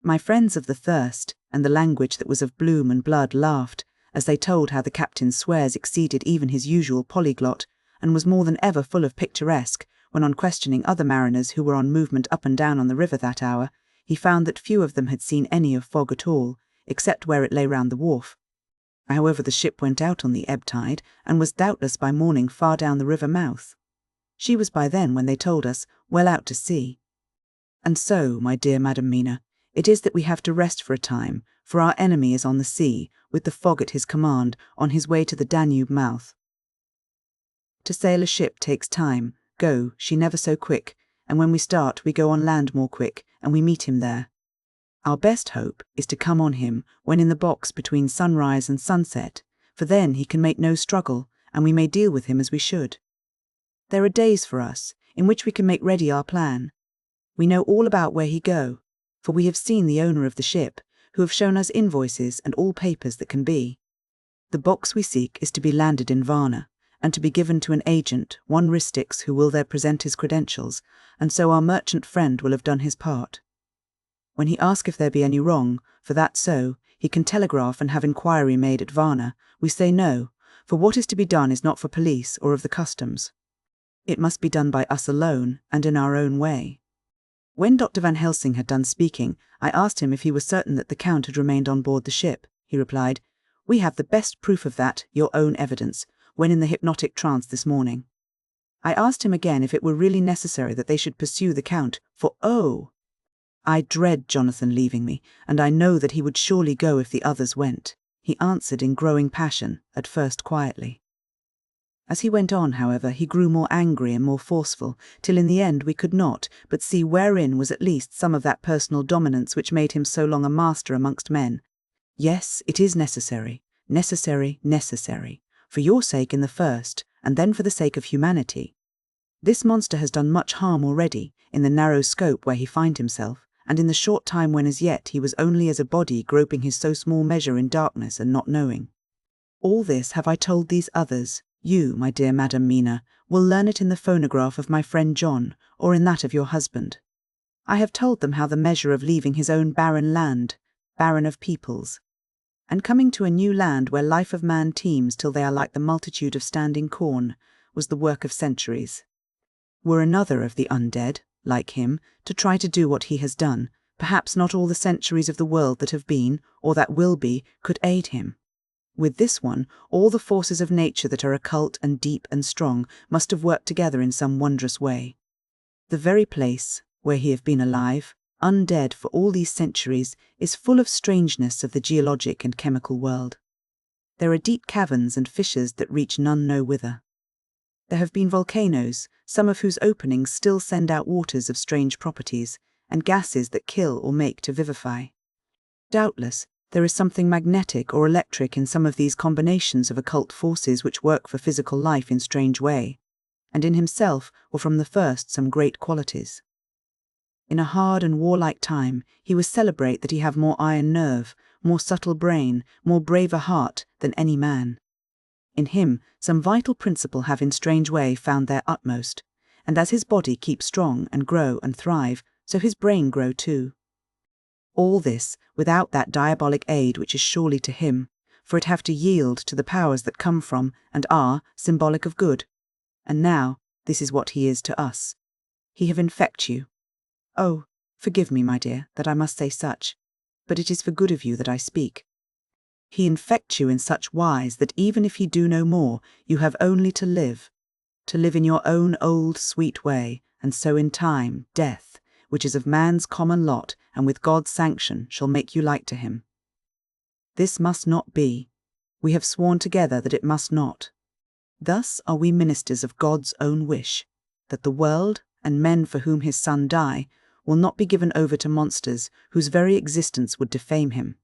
My friends of the thirst, and the language that was of bloom and blood, laughed, as they told how the captain's swears exceeded even his usual polyglot, and was more than ever full of picturesque, when on questioning other mariners who were on movement up and down on the river that hour, he found that few of them had seen any of fog at all, except where it lay round the wharf. However, the ship went out on the ebb tide, and was doubtless by morning far down the river mouth. She was by then, when they told us, well out to sea. And so, my dear Madam Mina, it is that we have to rest for a time, for our enemy is on the sea, with the fog at his command, on his way to the Danube mouth. To sail a ship takes time, go, she never so quick, and when we start we go on land more quick, and we meet him there. Our best hope is to come on him when in the box between sunrise and sunset, for then he can make no struggle, and we may deal with him as we should. There are days for us, in which we can make ready our plan. We know all about where he go, for we have seen the owner of the ship, who have shown us invoices and all papers that can be. The box we seek is to be landed in Varna, and to be given to an agent, one Ristix, who will there present his credentials, and so our merchant friend will have done his part. When he asks if there be any wrong, for that so, he can telegraph and have inquiry made at Varna, we say no, for what is to be done is not for police or of the customs. It must be done by us alone, and in our own way. When Dr. Van Helsing had done speaking, I asked him if he was certain that the Count had remained on board the ship. He replied, "We have the best proof of that, your own evidence, when in the hypnotic trance this morning." I asked him again if it were really necessary that they should pursue the Count, for oh! I dread Jonathan leaving me, and I know that he would surely go if the others went. He answered in growing passion, at first quietly. As he went on, however, he grew more angry and more forceful, till in the end we could not but see wherein was at least some of that personal dominance which made him so long a master amongst men. Yes, it is necessary, necessary, necessary, for your sake in the first, and then for the sake of humanity. This monster has done much harm already, in the narrow scope where he find himself, and in the short time when as yet he was only as a body groping his so small measure in darkness and not knowing. All this have I told these others. You, my dear Madam Mina, will learn it in the phonograph of my friend John, or in that of your husband. I have told them how the measure of leaving his own barren land, barren of peoples, and coming to a new land where life of man teems till they are like the multitude of standing corn, was the work of centuries. Were another of the undead, like him, to try to do what he has done, Perhaps not all the centuries of the world that have been, or that will be, could aid him. With this one, all the forces of nature that are occult and deep and strong must have worked together in some wondrous way. The very place where he have been alive, undead for all these centuries, is full of strangeness of the geologic and chemical world. There are deep caverns and fissures that reach none know whither. There have been volcanoes, some of whose openings still send out waters of strange properties, and gases that kill or make to vivify. Doubtless, there is something magnetic or electric in some of these combinations of occult forces which work for physical life in strange way, and in himself were from the first some great qualities. In a hard and warlike time, he was celebrate that he have more iron nerve, more subtle brain, more braver heart than any man. In him, some vital principle have in strange way found their utmost, and as his body keep strong and grow and thrive, so his brain grow too. All this without that diabolic aid which is surely to him, for it have to yield to the powers that come from and are symbolic of good. And now, this is what he is to us. He have infect you. Oh, forgive me, my dear, that I must say such, but it is for good of you that I speak. He infects you in such wise that even if he do no more, you have only to live in your own old sweet way, and so in time, death, which is of man's common lot, and with God's sanction, shall make you like to him. This must not be. We have sworn together that it must not. Thus are we ministers of God's own wish, that the world, and men for whom his Son die, will not be given over to monsters whose very existence would defame him.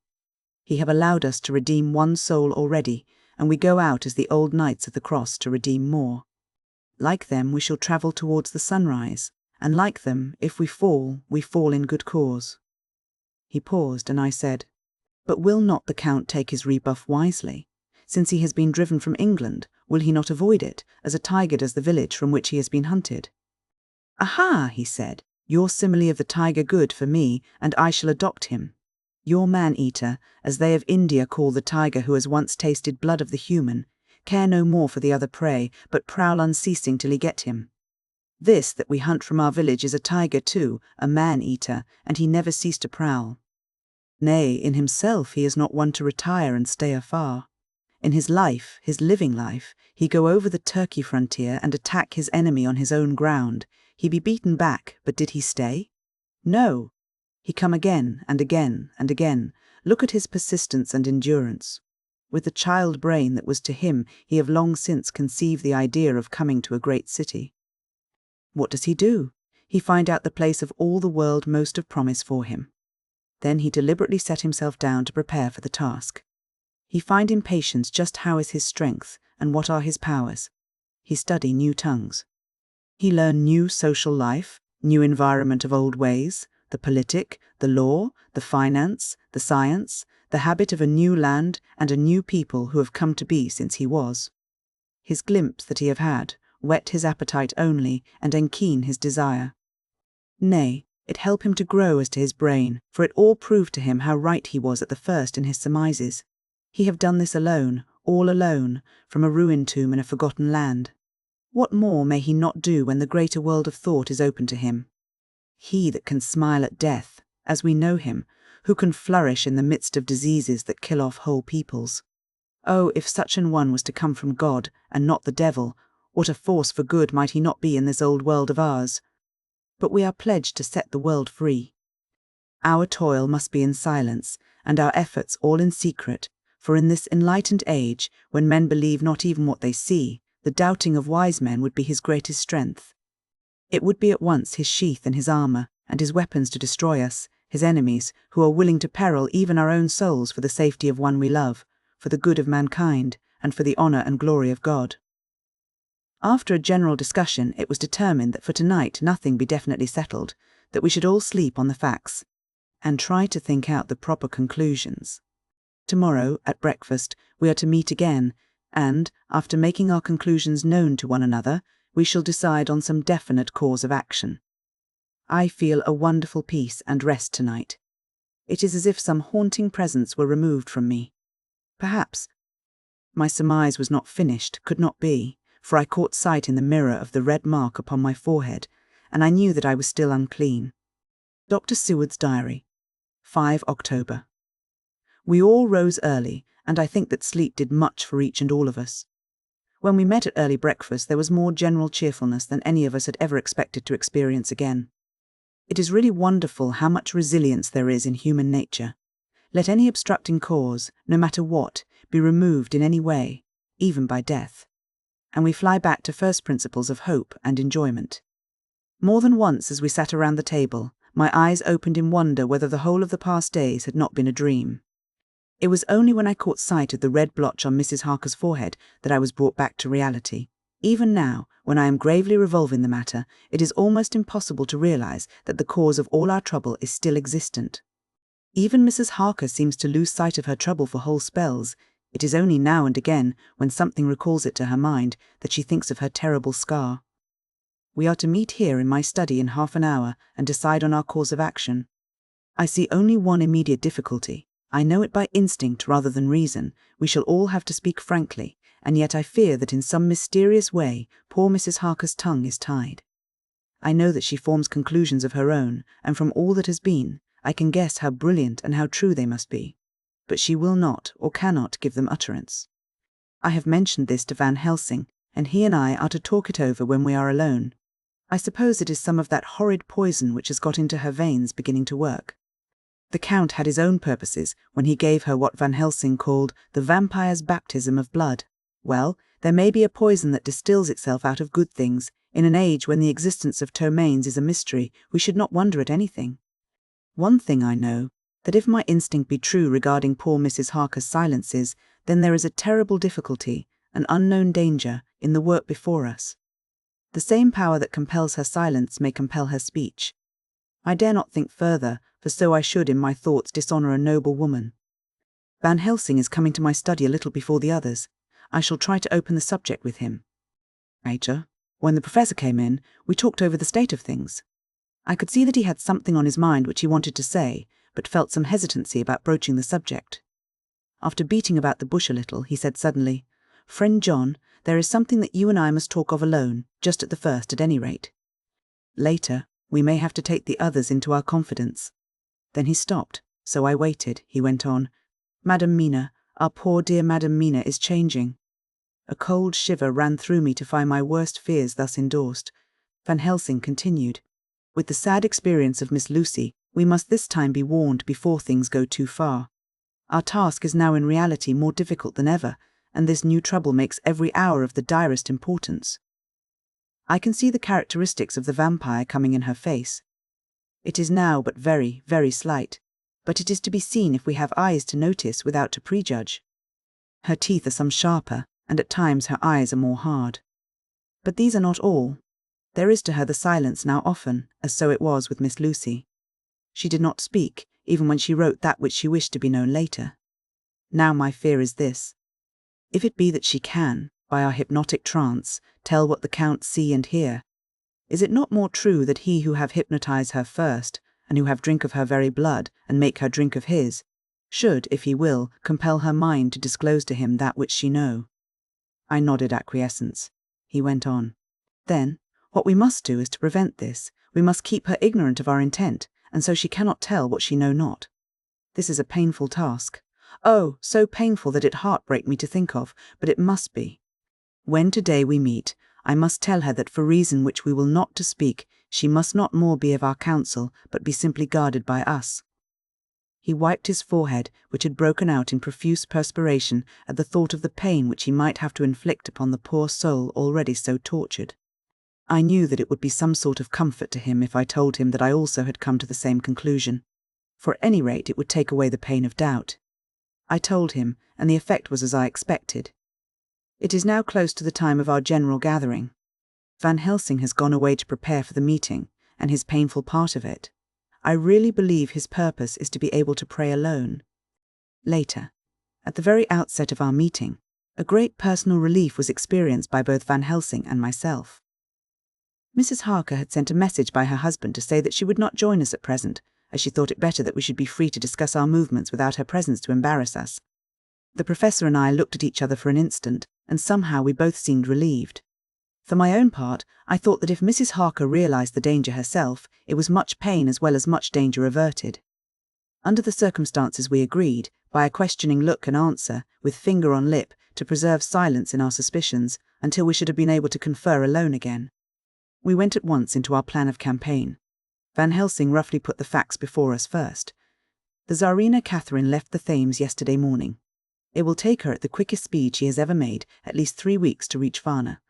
He have allowed us to redeem one soul already, and we go out as the old knights of the cross to redeem more. Like them we shall travel towards the sunrise, and like them, if we fall in good cause. He paused, and I said, But will not the Count take his rebuff wisely? Since he has been driven from England, will he not avoid it, as a tiger does the village from which he has been hunted? Aha, he said, your simile of the tiger good for me, and I shall adopt him. Your man-eater, as they of India call the tiger who has once tasted blood of the human, care no more for the other prey, but prowl unceasing till he get him. This that we hunt from our village is a tiger too, a man-eater, and he never cease to prowl. Nay, in himself he is not one to retire and stay afar. In his life, his living life, he go over the Turkey frontier and attack his enemy on his own ground. He be beaten back, but did he stay? No. He come again and again and again. Look at his persistence and endurance. With the child brain that was to him, he have long since conceived the idea of coming to a great city. What does he do? He find out the place of all the world most of promise for him. Then he deliberately set himself down to prepare for the task. He find in patience just how is his strength and what are his powers. He study new tongues. He learn new social life, new environment of old ways, the politic, the law, the finance, the science, the habit of a new land and a new people who have come to be since he was. His glimpse that he have had, whet his appetite only, and enkeen his desire. Nay, it help him to grow as to his brain, for it all proved to him how right he was at the first in his surmises. He have done this alone, all alone, from a ruined tomb in a forgotten land. What more may he not do when the greater world of thought is open to him? He that can smile at death, as we know him, who can flourish in the midst of diseases that kill off whole peoples. Oh, if such an one was to come from God, and not the devil, what a force for good might he not be in this old world of ours? But we are pledged to set the world free. Our toil must be in silence, and our efforts all in secret, for in this enlightened age, when men believe not even what they see, the doubting of wise men would be his greatest strength. It would be at once his sheath and his armour, and his weapons to destroy us, his enemies, who are willing to peril even our own souls for the safety of one we love, for the good of mankind, and for the honour and glory of God. After a general discussion, it was determined that for tonight nothing be definitely settled, that we should all sleep on the facts, and try to think out the proper conclusions. Tomorrow, at breakfast, we are to meet again, and, after making our conclusions known to one another, we shall decide on some definite course of action. I feel a wonderful peace and rest tonight. It is as if some haunting presence were removed from me. Perhaps my surmise was not finished, could not be, for I caught sight in the mirror of the red mark upon my forehead, and I knew that I was still unclean. Dr. Seward's Diary, 5 October. We all rose early, and I think that sleep did much for each and all of us. When we met at early breakfast, there was more general cheerfulness than any of us had ever expected to experience again. It is really wonderful how much resilience there is in human nature. Let any obstructing cause, no matter what, be removed in any way, even by death, and we fly back to first principles of hope and enjoyment. More than once as we sat around the table, my eyes opened in wonder whether the whole of the past days had not been a dream. It was only when I caught sight of the red blotch on Mrs. Harker's forehead that I was brought back to reality. Even now, when I am gravely revolving the matter, it is almost impossible to realize that the cause of all our trouble is still existent. Even Mrs. Harker seems to lose sight of her trouble for whole spells. It is only now and again, when something recalls it to her mind, that she thinks of her terrible scar. We are to meet here in my study in half an hour and decide on our course of action. I see only one immediate difficulty. I know it by instinct rather than reason. We shall all have to speak frankly, and yet I fear that in some mysterious way poor Mrs. Harker's tongue is tied. I know that she forms conclusions of her own, and from all that has been, I can guess how brilliant and how true they must be. But she will not or cannot give them utterance. I have mentioned this to Van Helsing, and he and I are to talk it over when we are alone. I suppose it is some of that horrid poison which has got into her veins beginning to work. The Count had his own purposes when he gave her what Van Helsing called the vampire's baptism of blood. Well, there may be a poison that distills itself out of good things. In an age when the existence of ptomaines is a mystery, we should not wonder at anything. One thing I know, that if my instinct be true regarding poor Mrs. Harker's silences, then there is a terrible difficulty, an unknown danger, in the work before us. The same power that compels her silence may compel her speech. I dare not think further, for so I should in my thoughts dishonour a noble woman. Van Helsing is coming to my study a little before the others. I shall try to open the subject with him. Major, when the professor came in, we talked over the state of things. I could see that he had something on his mind which he wanted to say, but felt some hesitancy about broaching the subject. After beating about the bush a little, he said suddenly, "Friend John, there is something that you and I must talk of alone, just at the first at any rate. Later, we may have to take the others into our confidence." Then he stopped, so I waited. He went on, "Madam Mina, our poor dear Madam Mina is changing." A cold shiver ran through me to find my worst fears thus endorsed. Van Helsing continued, "With the sad experience of Miss Lucy, we must this time be warned before things go too far. Our task is now in reality more difficult than ever, and this new trouble makes every hour of the direst importance." I can see the characteristics of the vampire coming in her face. It is now but very, very slight, but it is to be seen if we have eyes to notice without to prejudge. Her teeth are some sharper, and at times her eyes are more hard. But these are not all. There is to her the silence now often, as so it was with Miss Lucy. She did not speak, even when she wrote that which she wished to be known later. Now my fear is this. If it be that she can, by our hypnotic trance, tell what the Count see and hear, is it not more true that he who have hypnotized her first, and who have drink of her very blood, and make her drink of his, should, if he will, compel her mind to disclose to him that which she know? I nodded acquiescence. He went on, "Then, what we must do is to prevent this. We must keep her ignorant of our intent, and so she cannot tell what she know not. This is a painful task. Oh, so painful that it heartbreak me to think of, but it must be. When today we meet, I must tell her that for reason which we will not to speak, she must not more be of our counsel, but be simply guarded by us." He wiped his forehead, which had broken out in profuse perspiration at the thought of the pain which he might have to inflict upon the poor soul already so tortured. I knew that it would be some sort of comfort to him if I told him that I also had come to the same conclusion. For at any rate it would take away the pain of doubt. I told him, and the effect was as I expected. It is now close to the time of our general gathering. Van Helsing has gone away to prepare for the meeting, and his painful part of it. I really believe his purpose is to be able to pray alone. Later, at the very outset of our meeting, a great personal relief was experienced by both Van Helsing and myself. Mrs. Harker had sent a message by her husband to say that she would not join us at present, as she thought it better that we should be free to discuss our movements without her presence to embarrass us. The professor and I looked at each other for an instant, and somehow we both seemed relieved. For my own part, I thought that if Mrs. Harker realized the danger herself, it was much pain as well as much danger averted. Under the circumstances we agreed, by a questioning look and answer, with finger on lip, to preserve silence in our suspicions, until we should have been able to confer alone again. We went at once into our plan of campaign. Van Helsing roughly put the facts before us first. The Tsarina Catherine left the Thames yesterday morning. It will take her at the quickest speed she has ever made at least 3 weeks to reach Varna.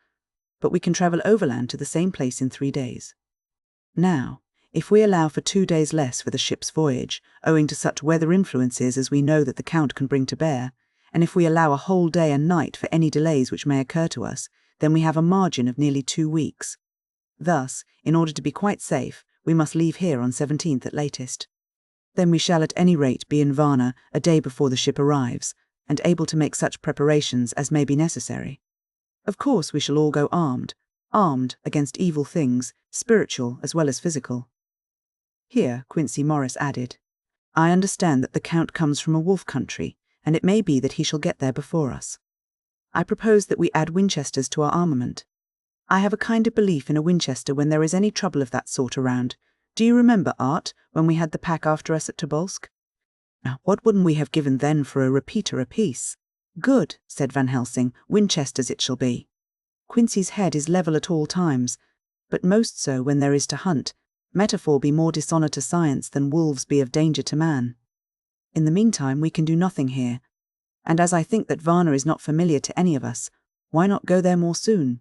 But we can travel overland to the same place in 3 days. Now, if we allow for 2 days less for the ship's voyage, owing to such weather influences as we know that the Count can bring to bear, and if we allow a whole day and night for any delays which may occur to us, then we have a margin of nearly 2 weeks. Thus, in order to be quite safe, we must leave here on 17th at latest. Then we shall at any rate be in Varna a day before the ship arrives, and able to make such preparations as may be necessary. Of course we shall all go armed against evil things, spiritual as well as physical. Here Quincey Morris added, I understand that the Count comes from a wolf country, and it may be that he shall get there before us. I propose that we add Winchesters to our armament. I have a kind of belief in a Winchester when there is any trouble of that sort around. Do you remember, Art, when we had the pack after us at Tobolsk? Now, what wouldn't we have given then for a repeater apiece? Good, said Van Helsing, Winchesters it shall be. Quincey's head is level at all times, but most so when there is to hunt. Metaphor be more dishonour to science than wolves be of danger to man. In the meantime we can do nothing here, and as I think that Varna is not familiar to any of us, why not go there more soon?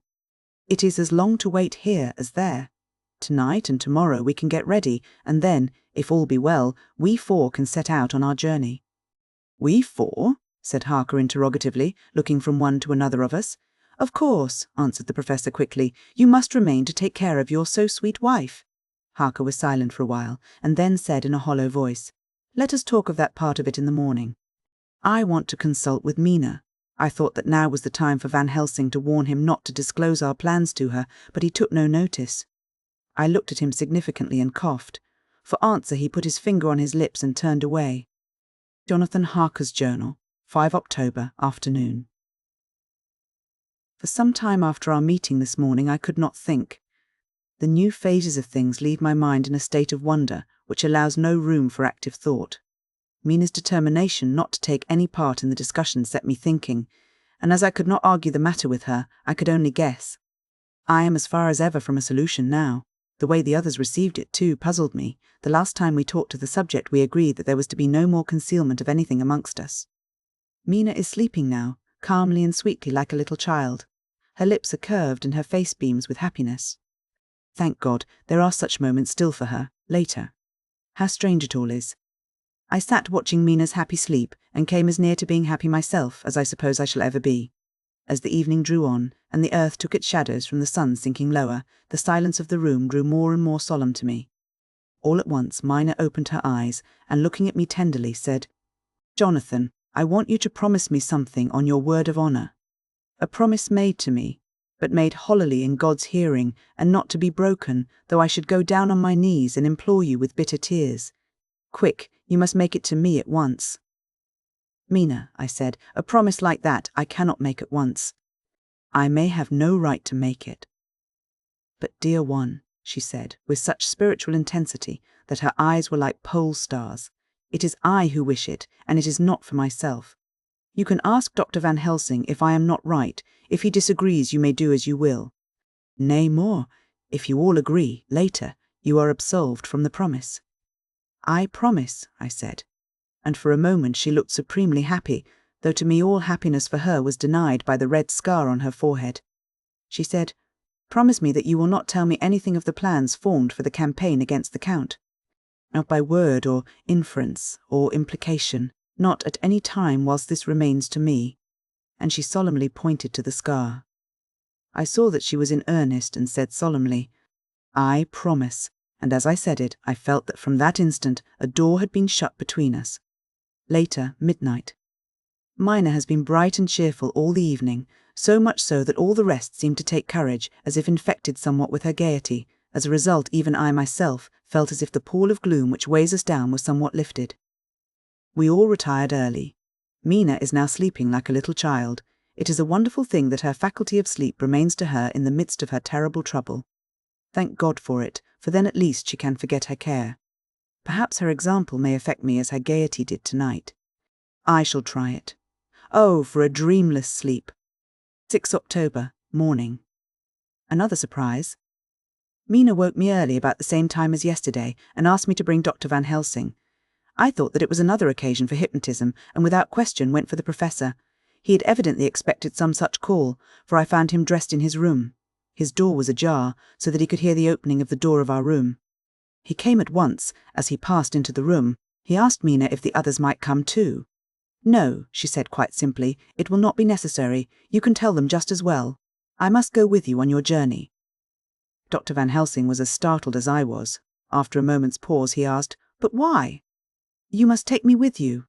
It is as long to wait here as there. Tonight and tomorrow we can get ready, and then, if all be well, we 4 can set out on our journey. We 4? Said Harker interrogatively, looking from one to another of us. Of course, answered the Professor quickly, you must remain to take care of your so sweet wife. Harker was silent for a while, and then said in a hollow voice, Let us talk of that part of it in the morning. I want to consult with Mina. I thought that now was the time for Van Helsing to warn him not to disclose our plans to her, but he took no notice. I looked at him significantly and coughed. For answer he put his finger on his lips and turned away. Jonathan Harker's Journal, 5 October, afternoon. For some time after our meeting this morning I could not think. The new phases of things leave my mind in a state of wonder, which allows no room for active thought. Mina's determination not to take any part in the discussion set me thinking, and as I could not argue the matter with her, I could only guess. I am as far as ever from a solution now. The way the others received it, too, puzzled me. The last time we talked of the subject we agreed that there was to be no more concealment of anything amongst us. Mina is sleeping now, calmly and sweetly like a little child. Her lips are curved and her face beams with happiness. Thank God, there are such moments still for her, later. How strange it all is. I sat watching Mina's happy sleep, and came as near to being happy myself as I suppose I shall ever be. As the evening drew on, and the earth took its shadows from the sun sinking lower, the silence of the room grew more and more solemn to me. All at once Mina opened her eyes, and looking at me tenderly, said, Jonathan, I want you to promise me something on your word of honour. A promise made to me, but made hollowly in God's hearing, and not to be broken, though I should go down on my knees and implore you with bitter tears. Quick, you must make it to me at once. Mina, I said, a promise like that I cannot make at once. I may have no right to make it. But dear one, she said, with such spiritual intensity that her eyes were like pole stars, it is I who wish it, and it is not for myself. You can ask Dr. Van Helsing if I am not right. If he disagrees, you may do as you will. Nay, more, if you all agree, later, you are absolved from the promise. I promise, I said, and for a moment she looked supremely happy, though to me all happiness for her was denied by the red scar on her forehead. She said, Promise me that you will not tell me anything of the plans formed for the campaign against the Count. Not by word or inference or implication, not at any time whilst this remains to me. And she solemnly pointed to the scar. I saw that she was in earnest and said solemnly, I promise. And as I said it, I felt that from that instant a door had been shut between us. Later, midnight. Mina has been bright and cheerful all the evening, so much so that all the rest seemed to take courage, as if infected somewhat with her gaiety. As a result, even I myself felt as if the pall of gloom which weighs us down was somewhat lifted. We all retired early. Mina is now sleeping like a little child. It is a wonderful thing that her faculty of sleep remains to her in the midst of her terrible trouble. Thank God for it, for then at least she can forget her care. Perhaps her example may affect me as her gaiety did tonight. I shall try it. Oh, for a dreamless sleep. 6 October, morning. Another surprise. Mina woke me early about the same time as yesterday and asked me to bring Dr. Van Helsing. I thought that it was another occasion for hypnotism, and without question went for the professor. He had evidently expected some such call, for I found him dressed in his room. His door was ajar, so that he could hear the opening of the door of our room. He came at once. As he passed into the room, he asked Mina if the others might come too. No, she said quite simply, it will not be necessary. You can tell them just as well. I must go with you on your journey. Dr. Van Helsing was as startled as I was. After a moment's pause, he asked, But why? You must take me with you.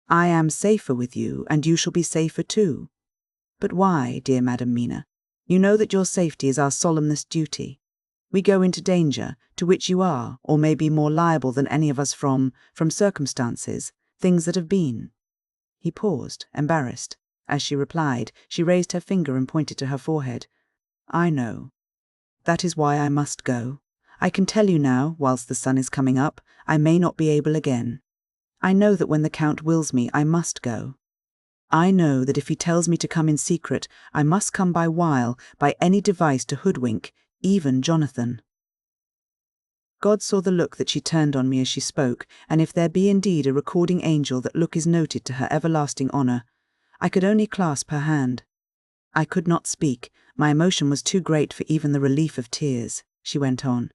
I am safer with you, and you shall be safer too. But why, dear Madam Mina? You know that your safety is our solemnest duty. We go into danger, to which you are, or may be more liable than any of us from circumstances, things that have been. He paused, embarrassed. As she replied, she raised her finger and pointed to her forehead. I know. That is why I must go. I can tell you now, whilst the sun is coming up, I may not be able again. I know that when the Count wills me, I must go. I know that if he tells me to come in secret, I must come by wile, by any device to hoodwink, even Jonathan. God saw the look that she turned on me as she spoke, and if there be indeed a recording angel, that look is noted to her everlasting honour. I could only clasp her hand. I could not speak. My emotion was too great for even the relief of tears. She went on.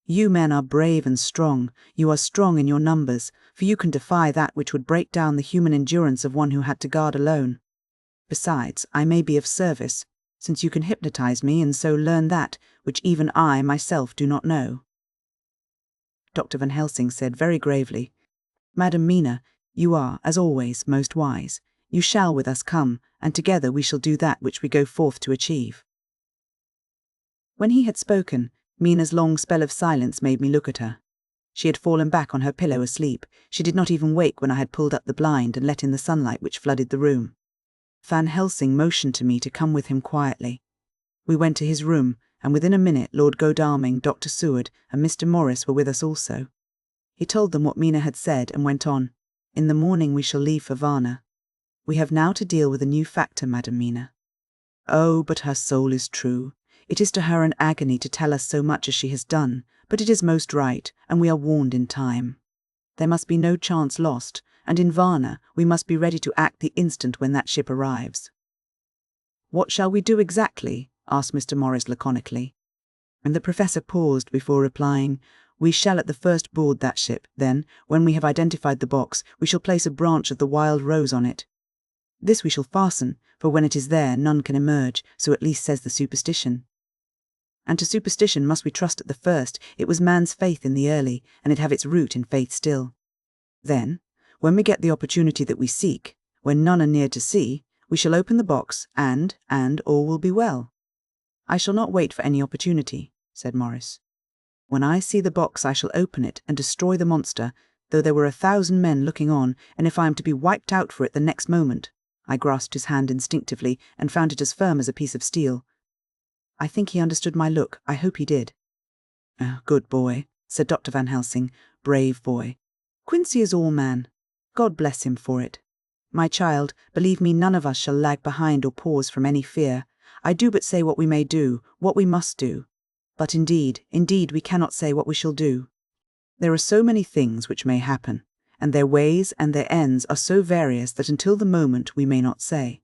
You men are brave and strong. You are strong in your numbers, for you can defy that which would break down the human endurance of one who had to guard alone. Besides, I may be of service, since you can hypnotize me and so learn that which even I myself do not know. Dr. Van Helsing said very gravely, Madam Mina, you are, as always, most wise. You shall with us come, and together we shall do that which we go forth to achieve. When he had spoken, Mina's long spell of silence made me look at her. She had fallen back on her pillow asleep. She did not even wake when I had pulled up the blind and let in the sunlight which flooded the room. Van Helsing motioned to me to come with him quietly. We went to his room, and within a minute Lord Godalming, Dr. Seward, and Mr. Morris were with us also. He told them what Mina had said and went on. In the morning we shall leave for Varna. We have now to deal with a new factor, Madam Mina. Oh, but her soul is true. It is to her an agony to tell us so much as she has done, but it is most right, and we are warned in time. There must be no chance lost, and in Varna we must be ready to act the instant when that ship arrives. What shall we do exactly? Asked Mr. Morris laconically. And the professor paused before replying, We shall at the first board that ship, then, when we have identified the box, we shall place a branch of the wild rose on it. This we shall fasten, for when it is there none can emerge, so at least says the superstition. And to superstition must we trust at the first. It was man's faith in the early, and it have its root in faith still. Then, when we get the opportunity that we seek, when none are near to see, we shall open the box, and all will be well. I shall not wait for any opportunity, said Morris. When I see the box I shall open it and destroy the monster, though there were 1,000 men looking on, and if I am to be wiped out for it the next moment. I grasped his hand instinctively and found it as firm as a piece of steel. I think he understood my look. I hope he did. Good boy, said Dr. Van Helsing. Brave boy. Quincy is all man. God bless him for it. My child, believe me, none of us shall lag behind or pause from any fear. I do but say what we may do, what we must do. But indeed, we cannot say what we shall do. There are so many things which may happen, and their ways and their ends are so various that until the moment we may not say.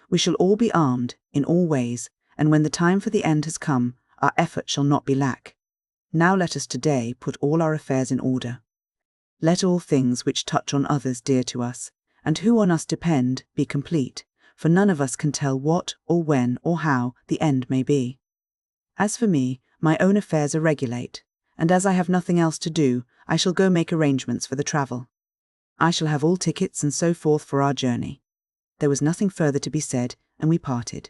We shall all be armed, in all ways, and when the time for the end has come, our effort shall not be lack. Now let us today put all our affairs in order. Let all things which touch on others dear to us, and who on us depend, be complete, for none of us can tell what, or when, or how the end may be. As for me, my own affairs are regulate, and as I have nothing else to do, I shall go make arrangements for the travel. I shall have all tickets and so forth for our journey. There was nothing further to be said, and we parted.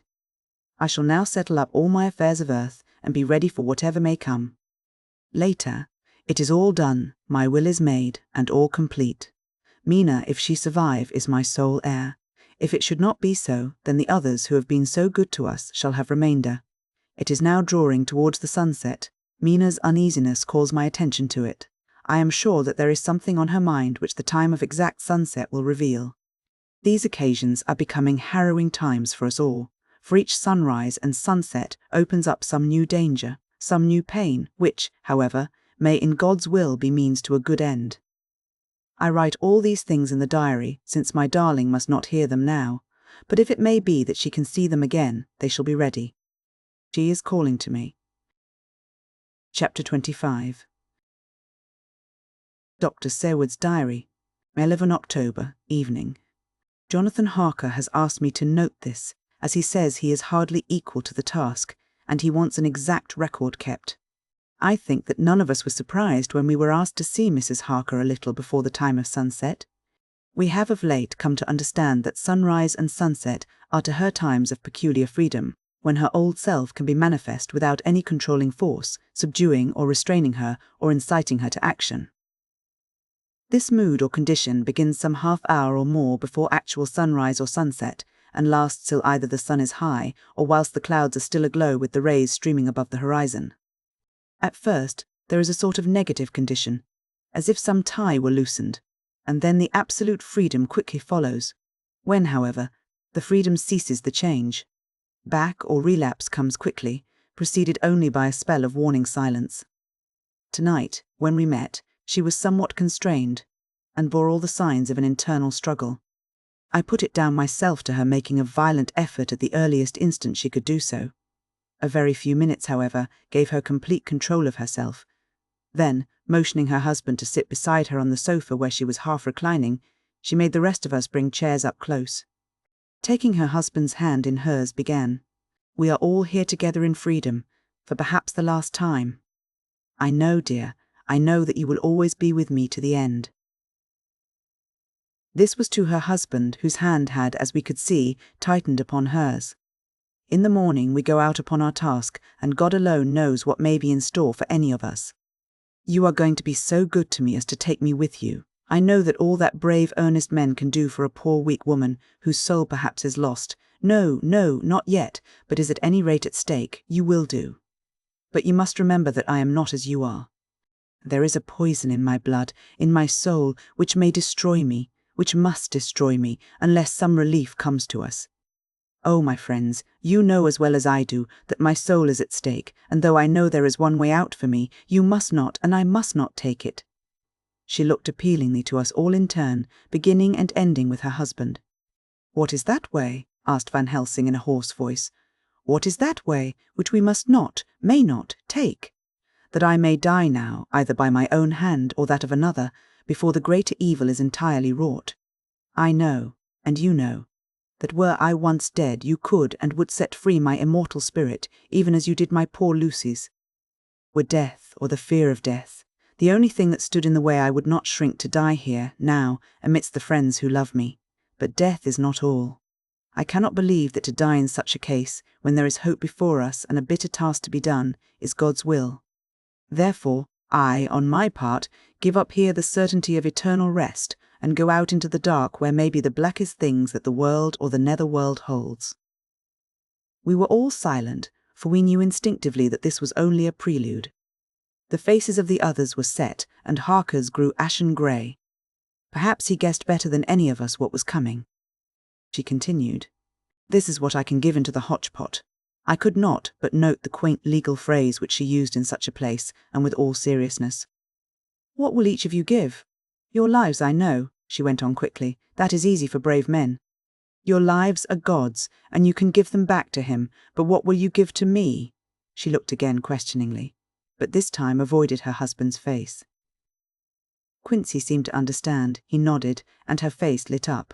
I shall now settle up all my affairs of earth, and be ready for whatever may come. Later, it is all done, my will is made, and all complete. Mina, if she survive, is my sole heir. If it should not be so, then the others who have been so good to us shall have remainder. It is now drawing towards the sunset. Mina's uneasiness calls my attention to it. I am sure that there is something on her mind which the time of exact sunset will reveal. These occasions are becoming harrowing times for us all, for each sunrise and sunset opens up some new danger, some new pain, which, however, may in God's will be means to a good end. I write all these things in the diary, since my darling must not hear them now, but if it may be that she can see them again, they shall be ready. She is calling to me. Chapter 25. Dr. Seward's Diary, 11 October, evening. Jonathan Harker has asked me to note this, as he says he is hardly equal to the task, and he wants an exact record kept. I think that none of us were surprised when we were asked to see Mrs. Harker a little before the time of sunset. We have of late come to understand that sunrise and sunset are to her times of peculiar freedom, when her old self can be manifest without any controlling force, subduing or restraining her or inciting her to action. This mood or condition begins some half hour or more before actual sunrise or sunset, and lasts till either the sun is high or whilst the clouds are still aglow with the rays streaming above the horizon. At first, there is a sort of negative condition, as if some tie were loosened, and then the absolute freedom quickly follows, when, however, the freedom ceases the change. Back or relapse comes quickly, preceded only by a spell of warning silence. Tonight, when we met, she was somewhat constrained, and bore all the signs of an internal struggle. I put it down myself to her making a violent effort at the earliest instant she could do so. A very few minutes, however, gave her complete control of herself. Then, motioning her husband to sit beside her on the sofa where she was half reclining, she made the rest of us bring chairs up close. Taking her husband's hand in hers, began, "We are all here together in freedom, for perhaps the last time. I know, dear, I know that you will always be with me to the end." This was to her husband, whose hand had, as we could see, tightened upon hers. In the morning we go out upon our task, and God alone knows what may be in store for any of us. You are going to be so good to me as to take me with you. I know that all that brave, earnest men can do for a poor, weak woman, whose soul perhaps is lost, no, not yet, but is at any rate at stake, you will do. But you must remember that I am not as you are. There is a poison in my blood, in my soul, which may destroy me, which must destroy me, unless some relief comes to us. Oh, my friends, you know as well as I do that my soul is at stake, and though I know there is one way out for me, you must not, and I must not take it. She looked appealingly to us all in turn, beginning and ending with her husband. "What is that way?" asked Van Helsing in a hoarse voice. "What is that way, which we must not, may not, take? That I may die now, either by my own hand or that of another, before the greater evil is entirely wrought. I know, and you know, that were I once dead you could and would set free my immortal spirit, even as you did my poor Lucy's. Were death, or the fear of death, the only thing that stood in the way, I would not shrink to die here, now, amidst the friends who love me. But death is not all. I cannot believe that to die in such a case, when there is hope before us and a bitter task to be done, is God's will. Therefore, I, on my part, give up here the certainty of eternal rest, and go out into the dark where may be the blackest things that the world or the nether world holds." We were all silent, for we knew instinctively that this was only a prelude. The faces of the others were set, and Harker's grew ashen grey. Perhaps he guessed better than any of us what was coming. She continued, "This is what I can give into the hotchpot." I could not but note the quaint legal phrase which she used in such a place, and with all seriousness. "What will each of you give? Your lives, I know," she went on quickly. "That is easy for brave men. Your lives are God's, and you can give them back to him, but what will you give to me?" She looked again questioningly, but this time avoided her husband's face. Quincy seemed to understand. He nodded, and her face lit up.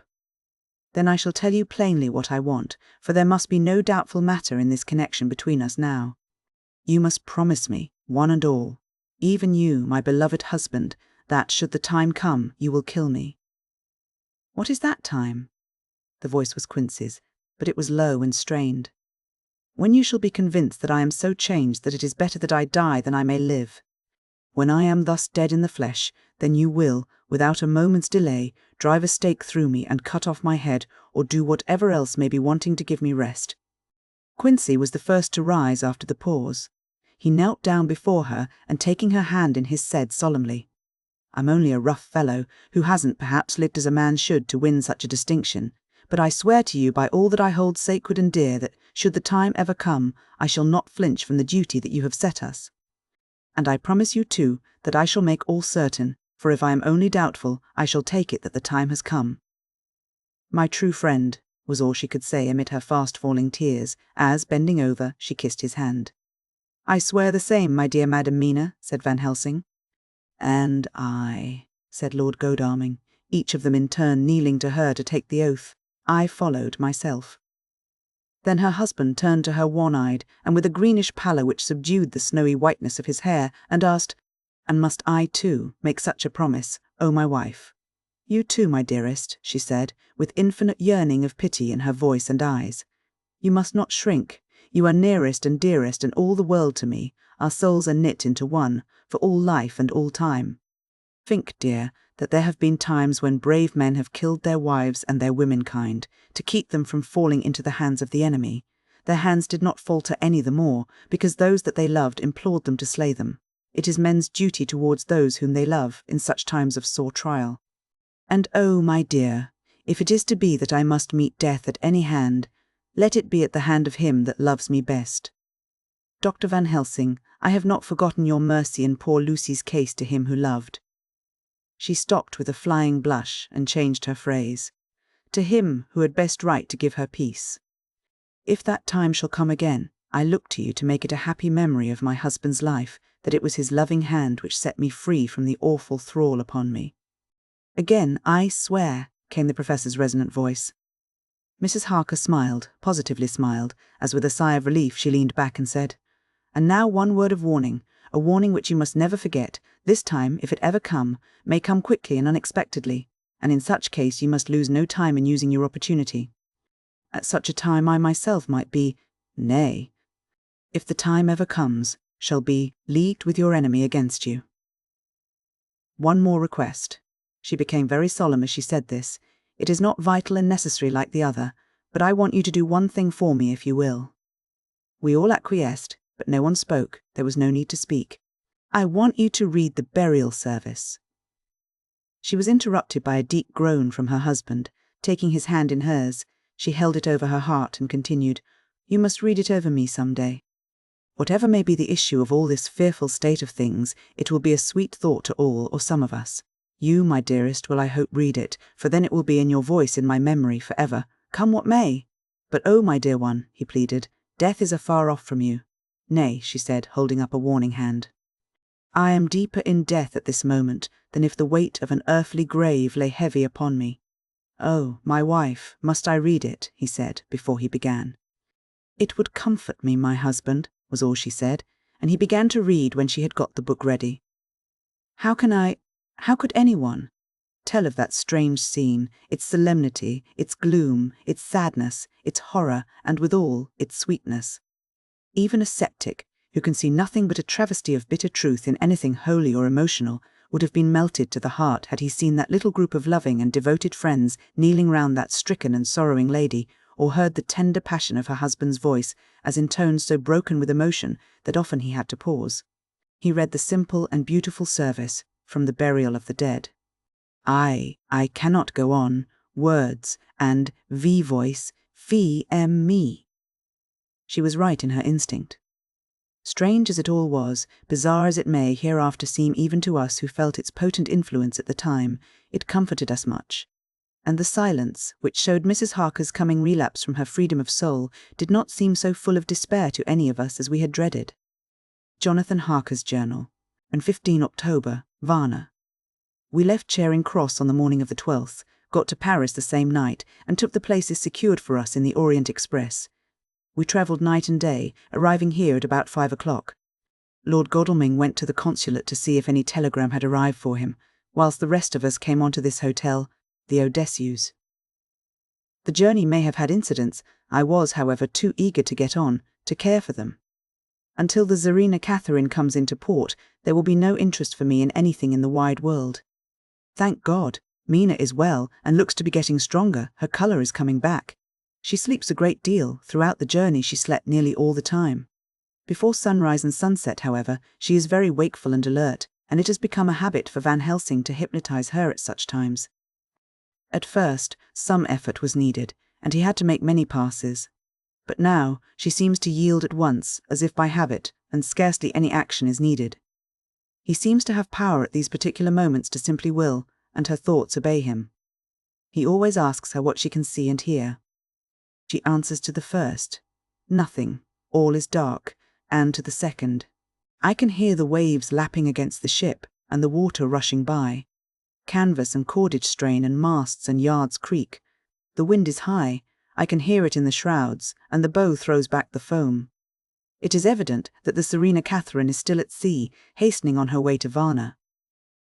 "Then I shall tell you plainly what I want, for there must be no doubtful matter in this connection between us now. You must promise me, one and all, even you, my beloved husband, that, should the time come, you will kill me." "What is that time?" The voice was Quincy's, but it was low and strained. "When you shall be convinced that I am so changed that it is better that I die than I may live. When I am thus dead in the flesh, then you will, without a moment's delay, drive a stake through me and cut off my head, or do whatever else may be wanting to give me rest." Quincy was the first to rise after the pause. He knelt down before her and, taking her hand in his, said solemnly, "I'm only a rough fellow who hasn't perhaps lived as a man should to win such a distinction, but I swear to you by all that I hold sacred and dear that, should the time ever come, I shall not flinch from the duty that you have set us. And I promise you, too, that I shall make all certain, for if I am only doubtful, I shall take it that the time has come." "My true friend," was all she could say amid her fast-falling tears, as, bending over, she kissed his hand. "I swear the same, my dear Madam Mina," said Van Helsing. "And I," said Lord Godalming, each of them in turn kneeling to her to take the oath. "I followed myself." Then her husband turned to her wan-eyed, and with a greenish pallor which subdued the snowy whiteness of his hair, and asked, "And must I, too, make such a promise, O my wife?" "You too, my dearest," she said, with infinite yearning of pity in her voice and eyes. "You must not shrink. You are nearest and dearest and all the world to me. Our souls are knit into one, for all life and all time. Think, dear, that there have been times when brave men have killed their wives and their womenkind, to keep them from falling into the hands of the enemy. Their hands did not falter any the more, because those that they loved implored them to slay them. It is men's duty towards those whom they love in such times of sore trial. And oh, my dear, if it is to be that I must meet death at any hand, let it be at the hand of him that loves me best. Dr. Van Helsing, I have not forgotten your mercy in poor Lucy's case to him who loved." She stopped with a flying blush and changed her phrase. "To him who had best right to give her peace. If that time shall come again, I look to you to make it a happy memory of my husband's life, that it was his loving hand which set me free from the awful thrall upon me." "Again, I swear," came the Professor's resonant voice. Mrs. Harker smiled, positively smiled, as with a sigh of relief she leaned back and said, "And now one word of warning, a warning which you must never forget. This time, if it ever come, may come quickly and unexpectedly, and in such case you must lose no time in using your opportunity. At such a time I myself might be, nay, if the time ever comes, shall be leagued with your enemy against you. One more request." She became very solemn as she said this. "It is not vital and necessary like the other, but I want you to do one thing for me if you will." We all acquiesced, but no one spoke. There was no need to speak. "I want you to read the burial service." She was interrupted by a deep groan from her husband. Taking his hand in hers, she held it over her heart and continued, "You must read it over me some day. Whatever may be the issue of all this fearful state of things, it will be a sweet thought to all or some of us. You, my dearest, will I hope read it, for then it will be in your voice in my memory forever, come what may. But oh, my dear one," he pleaded, "death is afar off from you." "Nay," she said, holding up a warning hand. "I am deeper in death at this moment than if the weight of an earthly grave lay heavy upon me." "Oh, my wife, must I read it?" he said, before he began. "It would comfort me, my husband," was all she said, and he began to read when she had got the book ready. How could anyone tell of that strange scene, its solemnity, its gloom, its sadness, its horror, and withal its sweetness? Even a sceptic, who can see nothing but a travesty of bitter truth in anything holy or emotional, would have been melted to the heart had he seen that little group of loving and devoted friends kneeling round that stricken and sorrowing lady, or heard the tender passion of her husband's voice, as in tones so broken with emotion that often he had to pause. He read the simple and beautiful service from the burial of the dead. I cannot go on, words, and voice, me. She was right in her instinct. Strange as it all was, bizarre as it may hereafter seem even to us who felt its potent influence at the time, it comforted us much. And the silence, which showed Mrs. Harker's coming relapse from her freedom of soul, did not seem so full of despair to any of us as we had dreaded. Jonathan Harker's journal, and 15 October, Varna. We left Charing Cross on the morning of the 12th, got to Paris the same night, and took the places secured for us in the Orient Express. We travelled night and day, arriving here at about 5 o'clock. Lord Godalming went to the consulate to see if any telegram had arrived for him, whilst the rest of us came on to this hotel, the Odessus. The journey may have had incidents. I was, however, too eager to get on, to care for them. Until the Tsarina Catherine comes into port, there will be no interest for me in anything in the wide world. Thank God, Mina is well and looks to be getting stronger. Her colour is coming back. She sleeps a great deal. Throughout the journey she slept nearly all the time. Before sunrise and sunset, however, she is very wakeful and alert, and it has become a habit for Van Helsing to hypnotize her at such times. At first, some effort was needed, and he had to make many passes. But now, she seems to yield at once, as if by habit, and scarcely any action is needed. He seems to have power at these particular moments to simply will, and her thoughts obey him. He always asks her what she can see and hear. She answers to the first, nothing, all is dark, and to the second, I can hear the waves lapping against the ship, and the water rushing by. Canvas and cordage strain, and masts and yards creak. The wind is high, I can hear it in the shrouds, and the bow throws back the foam. It is evident that the Tsarina Catherine is still at sea, hastening on her way to Varna.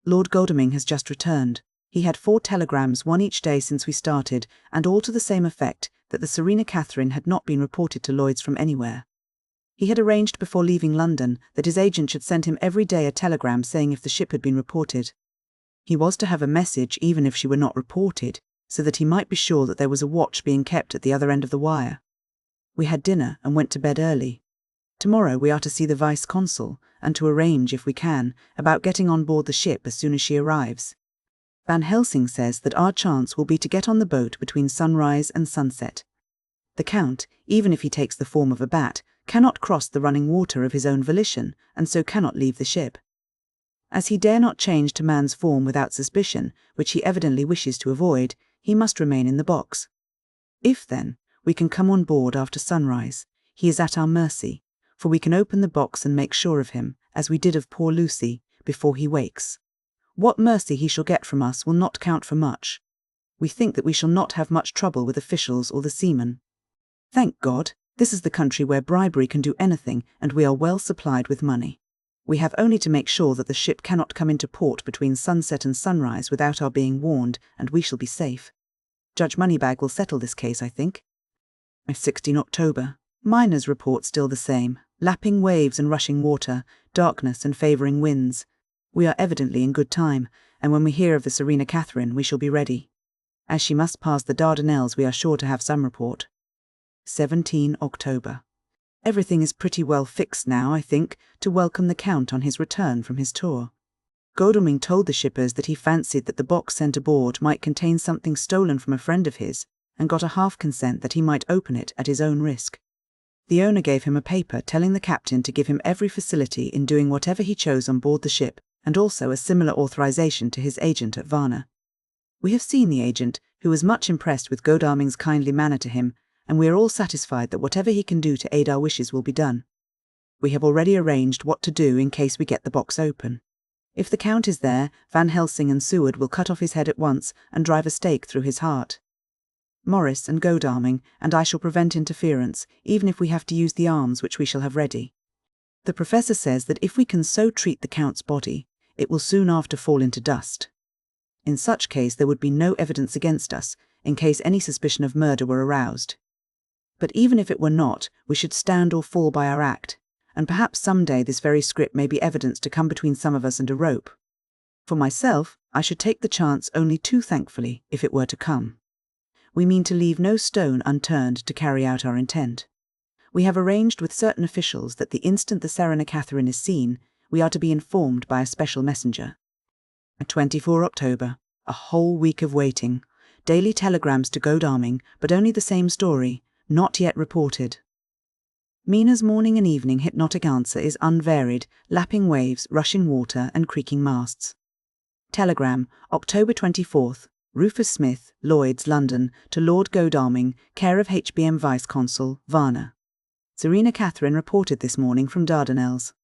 Lord Godalming has just returned. He had 4 telegrams, one each day since we started, and all to the same effect, that the Tsarina Catherine had not been reported to Lloyd's from anywhere. He had arranged before leaving London that his agent should send him every day a telegram saying if the ship had been reported. He was to have a message even if she were not reported, so that he might be sure that there was a watch being kept at the other end of the wire. We had dinner and went to bed early. Tomorrow we are to see the Vice-Consul, and to arrange, if we can, about getting on board the ship as soon as she arrives. Van Helsing says that our chance will be to get on the boat between sunrise and sunset. The Count, even if he takes the form of a bat, cannot cross the running water of his own volition, and so cannot leave the ship. As he dare not change to man's form without suspicion, which he evidently wishes to avoid, he must remain in the box. If, then, we can come on board after sunrise, he is at our mercy, for we can open the box and make sure of him, as we did of poor Lucy, before he wakes. What mercy he shall get from us will not count for much. We think that we shall not have much trouble with officials or the seamen. Thank God, this is the country where bribery can do anything, and we are well supplied with money. We have only to make sure that the ship cannot come into port between sunset and sunrise without our being warned, and we shall be safe. Judge Moneybag will settle this case, I think. 16 October. Miner's report still the same. Lapping waves and rushing water, darkness and favouring winds. We are evidently in good time, and when we hear of the Tsarina Catherine we shall be ready. As she must pass the Dardanelles, we are sure to have some report. 17 October. Everything is pretty well fixed now, I think, to welcome the Count on his return from his tour. Godalming told the shippers that he fancied that the box sent aboard might contain something stolen from a friend of his, and got a half consent that he might open it at his own risk. The owner gave him a paper telling the captain to give him every facility in doing whatever he chose on board the ship, and also a similar authorization to his agent at Varna. We have seen the agent, who was much impressed with Godalming's kindly manner to him, and we are all satisfied that whatever he can do to aid our wishes will be done. We have already arranged what to do in case we get the box open. If the Count is there, Van Helsing and Seward will cut off his head at once and drive a stake through his heart. Morris and Godalming and I shall prevent interference, even if we have to use the arms which we shall have ready. The Professor says that if we can so treat the Count's body, it will soon after fall into dust. In such case there would be no evidence against us, in case any suspicion of murder were aroused. But even if it were not, we should stand or fall by our act, and perhaps some day this very script may be evidence to come between some of us and a rope. For myself, I should take the chance only too thankfully if it were to come. We mean to leave no stone unturned to carry out our intent. We have arranged with certain officials that the instant the Tsarina Catherine is seen, we are to be informed by a special messenger. 24 October. A whole week of waiting. Daily telegrams to Godalming, but only the same story, not yet reported. Mina's morning and evening hypnotic answer is unvaried, lapping waves, rushing water, and creaking masts. Telegram, October 24th, Rufus Smith, Lloyd's, London, to Lord Godalming, care of HBM Vice-Consul, Varna. Tsarina Catherine reported this morning from Dardanelles.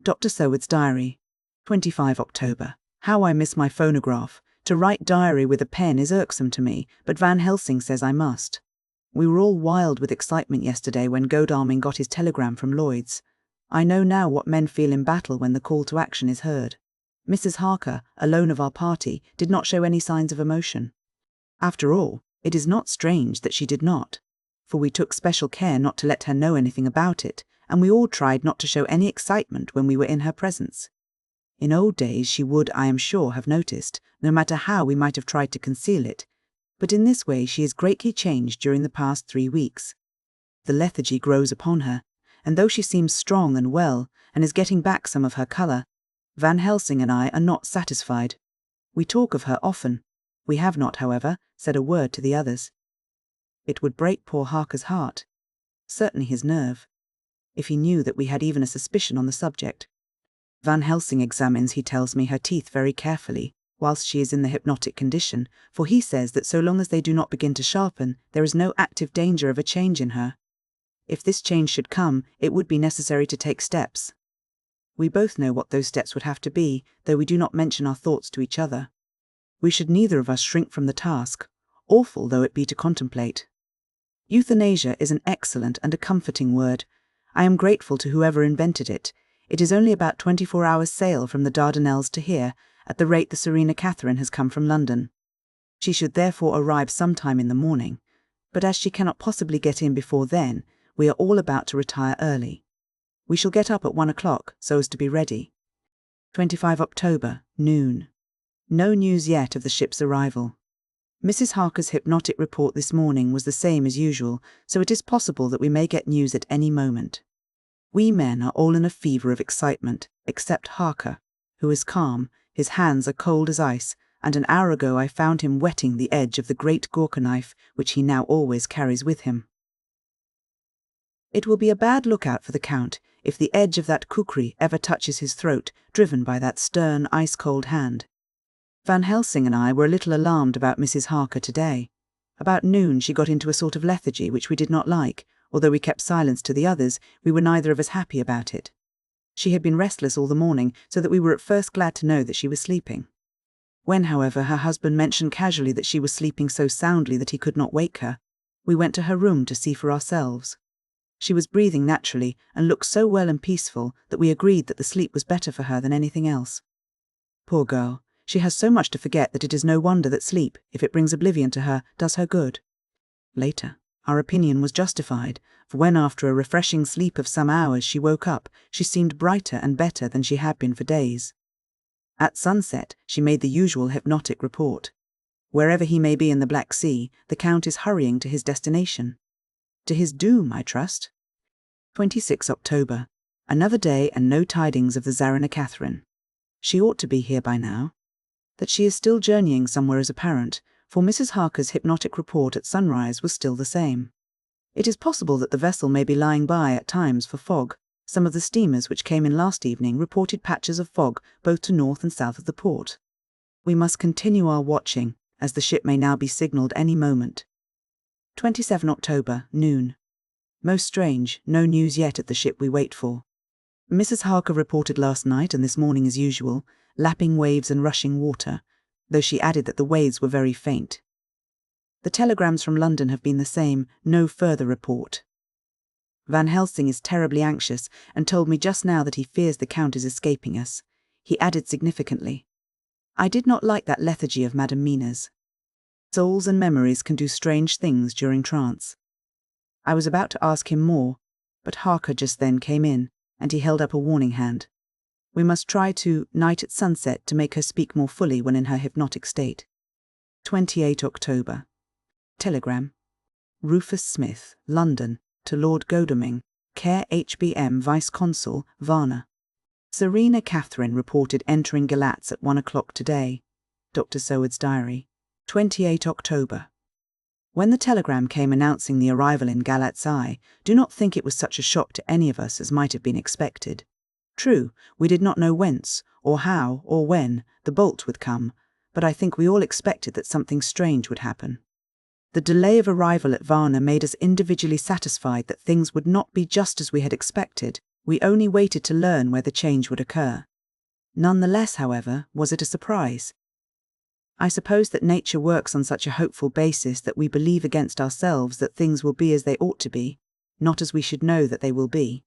Dr. Seward's diary, 25 October. How I miss my phonograph. To write diary with a pen is irksome to me, but Van Helsing says I must. We were all wild with excitement yesterday when Godalming got his telegram from Lloyd's. I know now what men feel in battle when the call to action is heard. Mrs. Harker, alone of our party, did not show any signs of emotion. After all, it is not strange that she did not, for we took special care not to let her know anything about it, and we all tried not to show any excitement when we were in her presence. In old days she would, I am sure, have noticed, no matter how we might have tried to conceal it, but in this way she is greatly changed during the past 3 weeks. The lethargy grows upon her, and though she seems strong and well, and is getting back some of her colour, Van Helsing and I are not satisfied. We talk of her often. We have not, however, said a word to the others. It would break poor Harker's heart, certainly his nerve, if he knew that we had even a suspicion on the subject. Van Helsing examines, he tells me, her teeth very carefully, whilst she is in the hypnotic condition, for he says that so long as they do not begin to sharpen, there is no active danger of a change in her. If this change should come, it would be necessary to take steps. We both know what those steps would have to be, though we do not mention our thoughts to each other. We should neither of us shrink from the task, awful though it be to contemplate. Euthanasia is an excellent and a comforting word. I am grateful to whoever invented it. It is only about 24 hours' sail from the Dardanelles to here, at the rate the Serena Catherine has come from London. She should therefore arrive sometime in the morning, but as she cannot possibly get in before then, we are all about to retire early. We shall get up at 1 o'clock, so as to be ready. 25 October, noon. No news yet of the ship's arrival. Mrs. Harker's hypnotic report this morning was the same as usual, so it is possible that we may get news at any moment. We men are all in a fever of excitement, except Harker, who is calm, his hands are cold as ice, and an hour ago I found him whetting the edge of the great Gurkha knife which he now always carries with him. It will be a bad lookout for the Count if the edge of that kukri ever touches his throat, driven by that stern, ice-cold hand. Van Helsing and I were a little alarmed about Mrs. Harker today. About noon she got into a sort of lethargy which we did not like. Although we kept silence to the others, we were neither of us happy about it. She had been restless all the morning, so that we were at first glad to know that she was sleeping. When, however, her husband mentioned casually that she was sleeping so soundly that he could not wake her, we went to her room to see for ourselves. She was breathing naturally and looked so well and peaceful that we agreed that the sleep was better for her than anything else. Poor girl, she has so much to forget that it is no wonder that sleep, if it brings oblivion to her, does her good. Later, our opinion was justified, for when after a refreshing sleep of some hours she woke up, she seemed brighter and better than she had been for days. At sunset, she made the usual hypnotic report. Wherever he may be in the Black Sea, the Count is hurrying to his destination. To his doom, I trust. 26 October. Another day and no tidings of the Tsarina Catherine. She ought to be here by now. That she is still journeying somewhere is apparent, for Mrs. Harker's hypnotic report at sunrise was still the same. It is possible that the vessel may be lying by at times for fog. Some of the steamers which came in last evening reported patches of fog both to north and south of the port. We must continue our watching, as the ship may now be signalled any moment. 27 October, noon. Most strange, no news yet at the ship we wait for. Mrs. Harker reported last night and this morning as usual, lapping waves and rushing water, though she added that the waves were very faint. The telegrams from London have been the same, no further report. Van Helsing is terribly anxious and told me just now that he fears the Count is escaping us. He added significantly, "I did not like that lethargy of Madame Mina's. Souls and memories can do strange things during trance." I was about to ask him more, but Harker just then came in, and he held up a warning hand. We must try to night at sunset to make her speak more fully when in her hypnotic state. 28 October. Telegram. Rufus Smith, London, to Lord Godalming, Care HBM Vice-Consul, Varna. Serena Catherine reported entering Galatz at 1 o'clock today. Dr. Seward's diary. 28 October. When the telegram came announcing the arrival in Galatz, I do not think it was such a shock to any of us as might have been expected. True, we did not know whence, or how, or when, the bolt would come, but I think we all expected that something strange would happen. The delay of arrival at Varna made us individually satisfied that things would not be just as we had expected. We only waited to learn where the change would occur. None the less, however, was it a surprise. I suppose that nature works on such a hopeful basis that we believe against ourselves that things will be as they ought to be, not as we should know that they will be.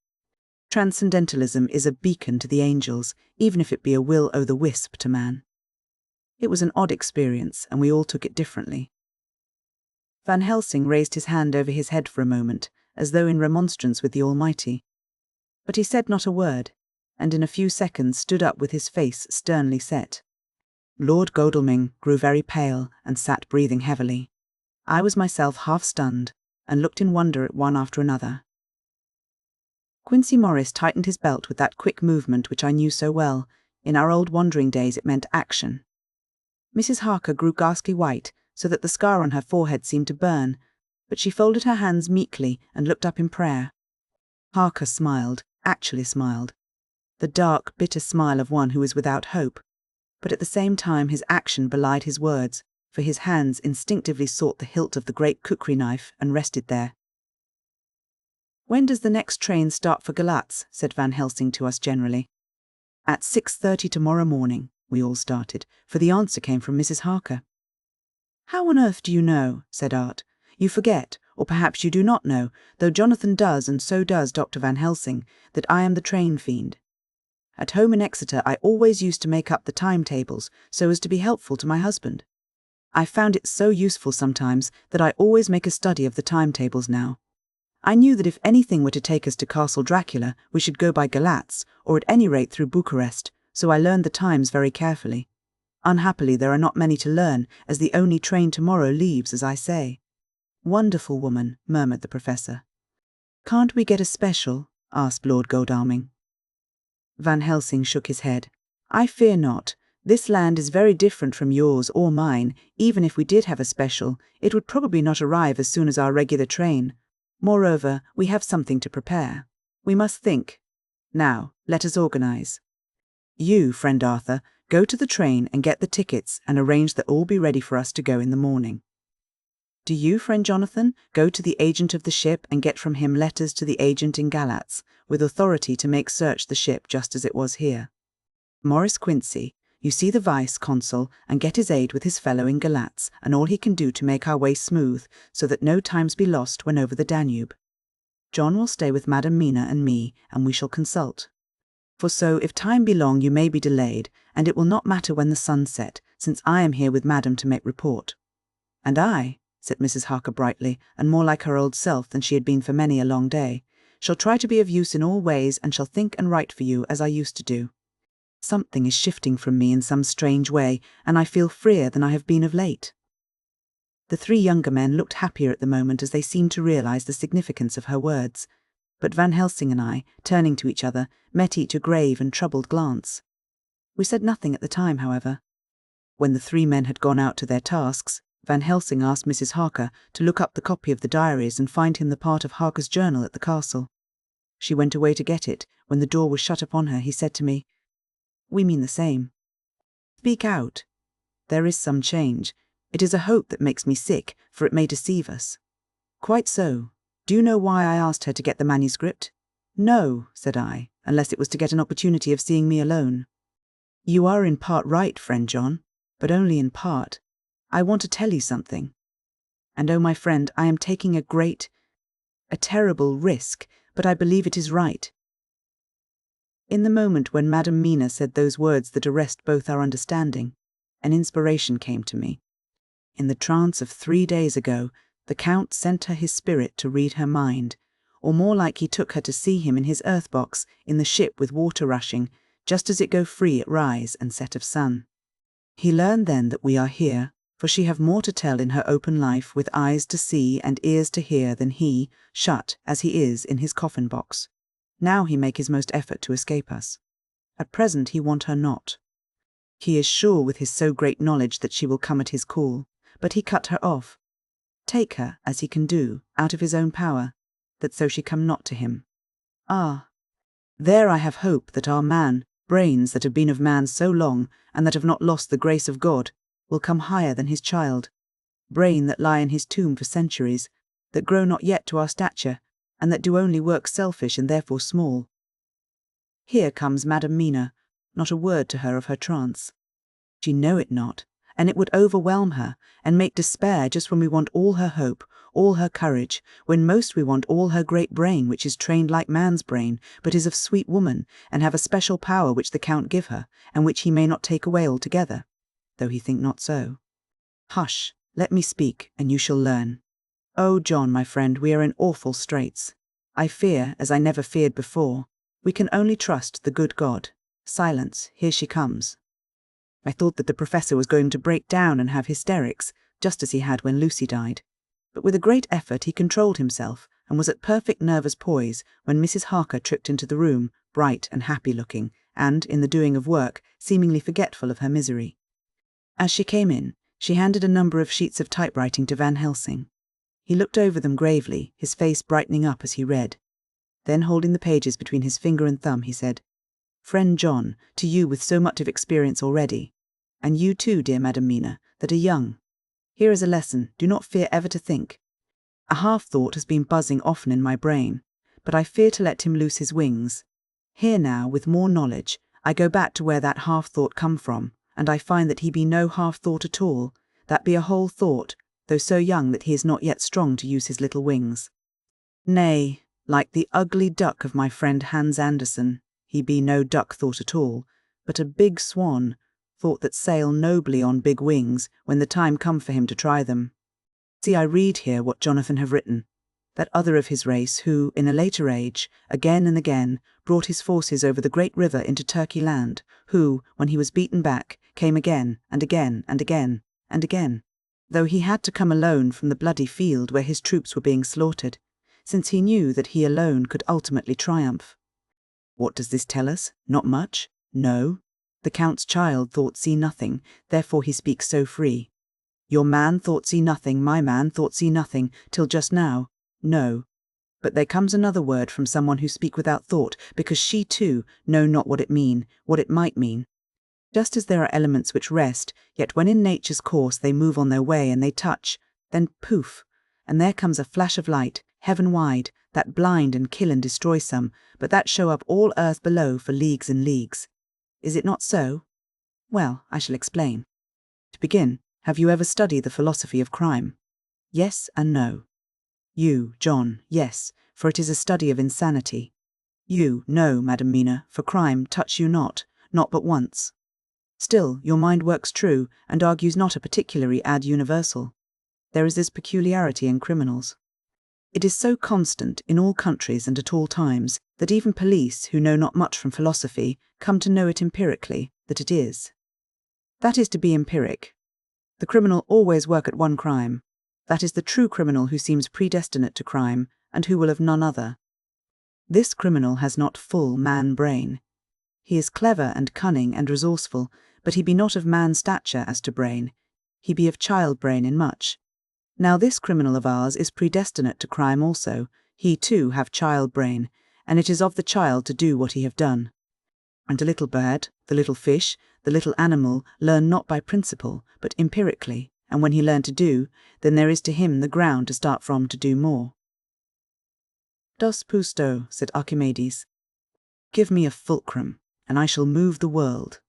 Transcendentalism is a beacon to the angels, even if it be a will-o'-the-wisp to man. It was an odd experience, and we all took it differently. Van Helsing raised his hand over his head for a moment, as though in remonstrance with the Almighty. But he said not a word, and in a few seconds stood up with his face sternly set. Lord Godalming grew very pale and sat breathing heavily. I was myself half stunned, and looked in wonder at one after another. Quincey Morris tightened his belt with that quick movement which I knew so well. In our old wandering days it meant action. Mrs. Harker grew ghastly white, so that the scar on her forehead seemed to burn, but she folded her hands meekly and looked up in prayer. Harker smiled, actually smiled, the dark, bitter smile of one who is without hope, but at the same time his action belied his words, for his hands instinctively sought the hilt of the great kukri knife and rested there. "When does the next train start for Galatz?" said Van Helsing to us generally. "At 6:30 tomorrow morning," we all started, for the answer came from Mrs. Harker. "How on earth do you know?" said Art. "You forget, or perhaps you do not know, though Jonathan does, and so does Dr. Van Helsing, that I am the train fiend. At home in Exeter I always used to make up the timetables so as to be helpful to my husband. I found it so useful sometimes that I always make a study of the timetables now. I knew that if anything were to take us to Castle Dracula, we should go by Galatz, or at any rate through Bucharest, so I learned the times very carefully. Unhappily there are not many to learn, as the only train tomorrow leaves, as I say." "Wonderful woman," murmured the Professor. "Can't we get a special?" asked Lord Godalming. Van Helsing shook his head. "I fear not. This land is very different from yours or mine. Even if we did have a special, it would probably not arrive as soon as our regular train. Moreover, we have something to prepare. We must think. Now, let us organize. You, friend Arthur, go to the train and get the tickets and arrange that all be ready for us to go in the morning. Do you, friend Jonathan, go to the agent of the ship and get from him letters to the agent in Galatz, with authority to make search the ship just as it was here. Morris Quincey, you see the vice-consul and get his aid with his fellow in Galatz and all he can do to make our way smooth, so that no times be lost when over the Danube. John will stay with Madam Mina and me, and we shall consult. For so, if time be long, you may be delayed, and it will not matter when the sun set, since I am here with Madam to make report." "And I," said Mrs. Harker brightly, and more like her old self than she had been for many a long day, "shall try to be of use in all ways, and shall think and write for you as I used to do. Something is shifting from me in some strange way, and I feel freer than I have been of late." The three younger men looked happier at the moment as they seemed to realize the significance of her words, but Van Helsing and I, turning to each other, met each a grave and troubled glance. We said nothing at the time, however. When the three men had gone out to their tasks, Van Helsing asked Mrs. Harker to look up the copy of the diaries and find him the part of Harker's journal at the castle. She went away to get it. When the door was shut upon her, he said to me, "We mean the same. Speak out. There is some change. It is a hope that makes me sick, for it may deceive us." "Quite so. Do you know why I asked her to get the manuscript?" "No," said I, "unless it was to get an opportunity of seeing me alone." "You are in part right, friend John, but only in part. I want to tell you something. And oh, my friend, I am taking a terrible risk, but I believe it is right." In the moment when Madam Mina said those words that arrest both our understanding, an inspiration came to me. In the trance of 3 days ago, the Count sent her his spirit to read her mind, or more like he took her to see him in his earth box in the ship with water rushing, just as it go free at rise and set of sun. He learned then that we are here, for she have more to tell in her open life, with eyes to see and ears to hear, than he, shut as he is in his coffin box. Now he make his most effort to escape us. At present he want her not. He is sure with his so great knowledge that she will come at his call, but he cut her off. Take her, as he can do, out of his own power, that so she come not to him. Ah, there I have hope that our man, brains that have been of man so long, and that have not lost the grace of God, will come higher than his child, brain that lie in his tomb for centuries, that grow not yet to our stature, and that do only work selfish and therefore small. Here comes Madam Mina, not a word to her of her trance. She know it not, and it would overwhelm her, and make despair just when we want all her hope, all her courage, when most we want all her great brain, which is trained like man's brain, but is of sweet woman, and have a special power which the Count give her, and which he may not take away altogether, though he think not so. Hush, let me speak, and you shall learn. Oh, John, my friend, we are in awful straits. I fear, as I never feared before. We can only trust the good God. Silence, here she comes. I thought that the professor was going to break down and have hysterics, just as he had when Lucy died. But with a great effort he controlled himself and was at perfect nervous poise when Mrs. Harker tripped into the room, bright and happy-looking, and, in the doing of work, seemingly forgetful of her misery. As she came in, she handed a number of sheets of typewriting to Van Helsing. He looked over them gravely, his face brightening up as he read. Then, holding the pages between his finger and thumb, he said, "Friend John, to you with so much of experience already, and you too, dear Madam Mina, that are young. Here is a lesson, do not fear ever to think. A half-thought has been buzzing often in my brain, but I fear to let him loose his wings. Here now, with more knowledge, I go back to where that half-thought come from, and I find that he be no half-thought at all, that be a whole thought, though so young that he is not yet strong to use his little wings. Nay, like the ugly duck of my friend Hans Andersen, he be no duck thought at all, but a big swan, thought that sail nobly on big wings when the time come for him to try them. See, I read here what Jonathan have written, that other of his race who, in a later age, again and again, brought his forces over the great river into Turkey land, who, when he was beaten back, came again, and again, and again, and again, though he had to come alone from the bloody field where his troops were being slaughtered, since he knew that he alone could ultimately triumph. What does this tell us? Not much? No. The Count's child thought see nothing, therefore he speaks so free. Your man thought see nothing, my man thought see nothing, till just now. No. But there comes another word from someone who speak without thought, because she too know not what it mean, what it might mean. Just as there are elements which rest, yet when in nature's course they move on their way and they touch, then poof, and there comes a flash of light, heaven wide, that blind and kill and destroy some, but that show up all earth below for leagues and leagues. Is it not so? Well, I shall explain. To begin, have you ever studied the philosophy of crime? Yes and no. You, John, yes, for it is a study of insanity. You, no, Madam Mina, for crime touch you not but once. Still, your mind works true, and argues not a particularly ad universal. There is this peculiarity in criminals. It is so constant in all countries and at all times, that even police, who know not much from philosophy, come to know it empirically, that it is. That is to be empiric. The criminal always work at one crime. That is the true criminal who seems predestinate to crime, and who will have none other. This criminal has not full man-brain. He is clever and cunning and resourceful, but he be not of man-stature as to brain. He be of child-brain in much. Now this criminal of ours is predestinate to crime also. He too have child-brain, and it is of the child to do what he have done. And the little bird, the little fish, the little animal learn not by principle, but empirically, and when he learn to do, then there is to him the ground to start from to do more. Dos pusto, said Archimedes. Give me a fulcrum, and I shall move the world.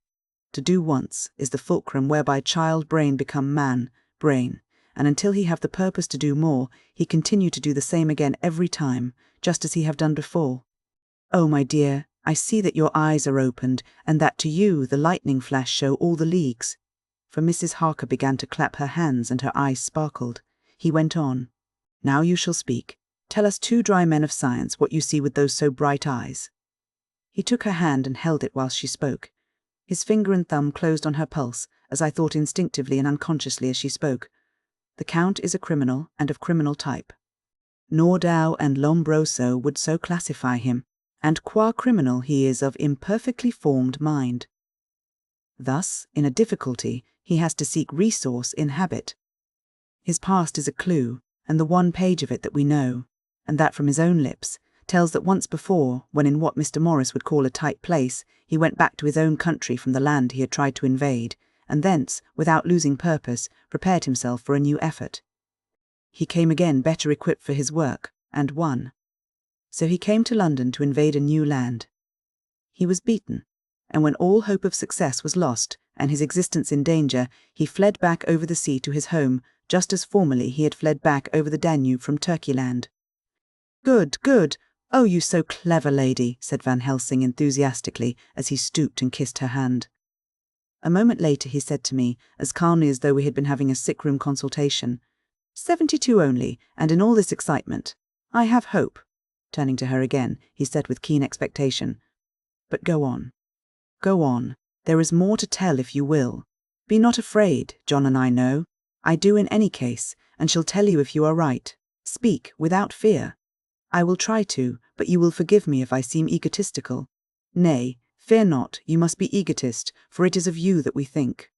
To do once is the fulcrum whereby child-brain become man-brain, and until he have the purpose to do more, he continue to do the same again every time, just as he have done before. Oh, my dear, I see that your eyes are opened, and that to you the lightning flash show all the leagues. For Mrs. Harker began to clap her hands and her eyes sparkled. He went on. Now you shall speak. Tell us two dry men of science what you see with those so bright eyes. He took her hand and held it whilst she spoke. His finger and thumb closed on her pulse, as I thought instinctively and unconsciously as she spoke. The Count is a criminal, and of criminal type. Nordau and Lombroso would so classify him, and qua criminal he is of imperfectly formed mind. Thus, in a difficulty, he has to seek resource in habit. His past is a clue, and the one page of it that we know, and that from his own lips, tells that once before, when in what Mr. Morris would call a tight place, he went back to his own country from the land he had tried to invade, and thence, without losing purpose, prepared himself for a new effort. He came again better equipped for his work, and won. So he came to London to invade a new land. He was beaten, and when all hope of success was lost, and his existence in danger, he fled back over the sea to his home, just as formerly he had fled back over the Danube from Turkey land. Good, good! Oh, you so clever lady, said Van Helsing enthusiastically, as he stooped and kissed her hand. A moment later he said to me, as calmly as though we had been having a sick-room consultation, 72 only, and in all this excitement. I have hope. Turning to her again, he said with keen expectation, "But go on. Go on. There is more to tell if you will. Be not afraid, John and I know. I do in any case, and shall tell you if you are right. Speak, without fear. I will try to, but you will forgive me if I seem egotistical. Nay, fear not, you must be egotist, for it is of you that we think."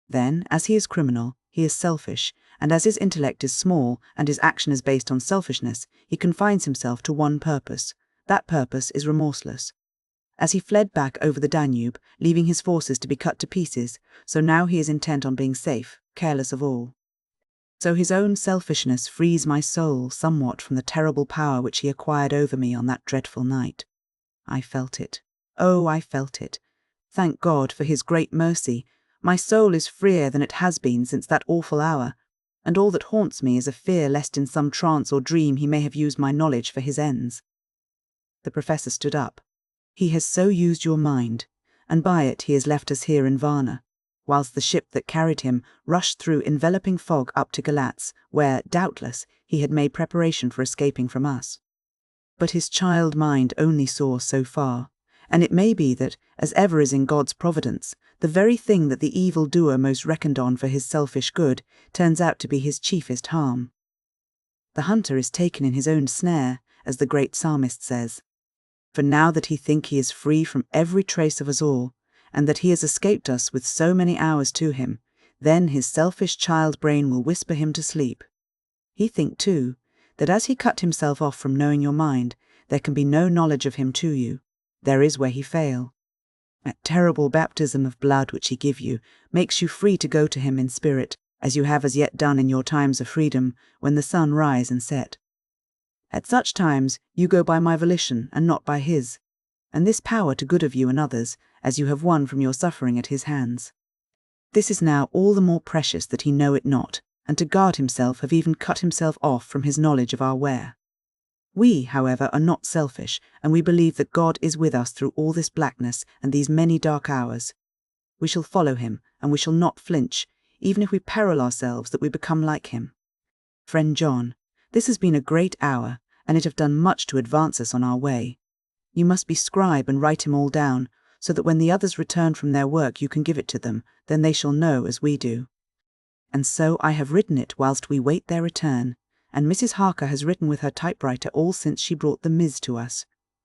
Then, as he is criminal, he is selfish, and as his intellect is small and his action is based on selfishness, he confines himself to one purpose. That purpose is remorseless. As he fled back over the Danube, leaving his forces to be cut to pieces, so now he is intent on being safe, careless of all. So his own selfishness frees my soul somewhat from the terrible power which he acquired over me on that dreadful night. I felt it. Oh, I felt it. Thank God for his great mercy. My soul is freer than it has been since that awful hour, and all that haunts me is a fear lest in some trance or dream he may have used my knowledge for his ends. The professor stood up. He has so used your mind, and by it he has left us here in Varna, whilst the ship that carried him rushed through enveloping fog up to Galatz, where, doubtless, he had made preparation for escaping from us. But his child mind only saw so far, and it may be that, as ever is in God's providence, the very thing that the evil-doer most reckoned on for his selfish good turns out to be his chiefest harm. The hunter is taken in his own snare, as the great psalmist says. For now that he think he is free from every trace of us all, and that he has escaped us with so many hours to him, then his selfish child brain will whisper him to sleep. He think, too, that as he cut himself off from knowing your mind, there can be no knowledge of him to you. There is where he fail. That terrible baptism of blood which he give you makes you free to go to him in spirit, as you have as yet done in your times of freedom, when the sun rise and set. At such times you go by my volition and not by his, and this power to good of you and others, as you have won from your suffering at his hands. This is now all the more precious that he know it not, and to guard himself have even cut himself off from his knowledge of our where. We, however, are not selfish, and we believe that God is with us through all this blackness and these many dark hours. We shall follow him, and we shall not flinch, even if we peril ourselves that we become like him. Friend John, this has been a great hour, and it have done much to advance us on our way. You must be scribe and write him all down, so that when the others return from their work you can give it to them, then they shall know as we do. And so I have written it whilst we wait their return, and Mrs. Harker has written with her typewriter all since she brought the Ms. to us.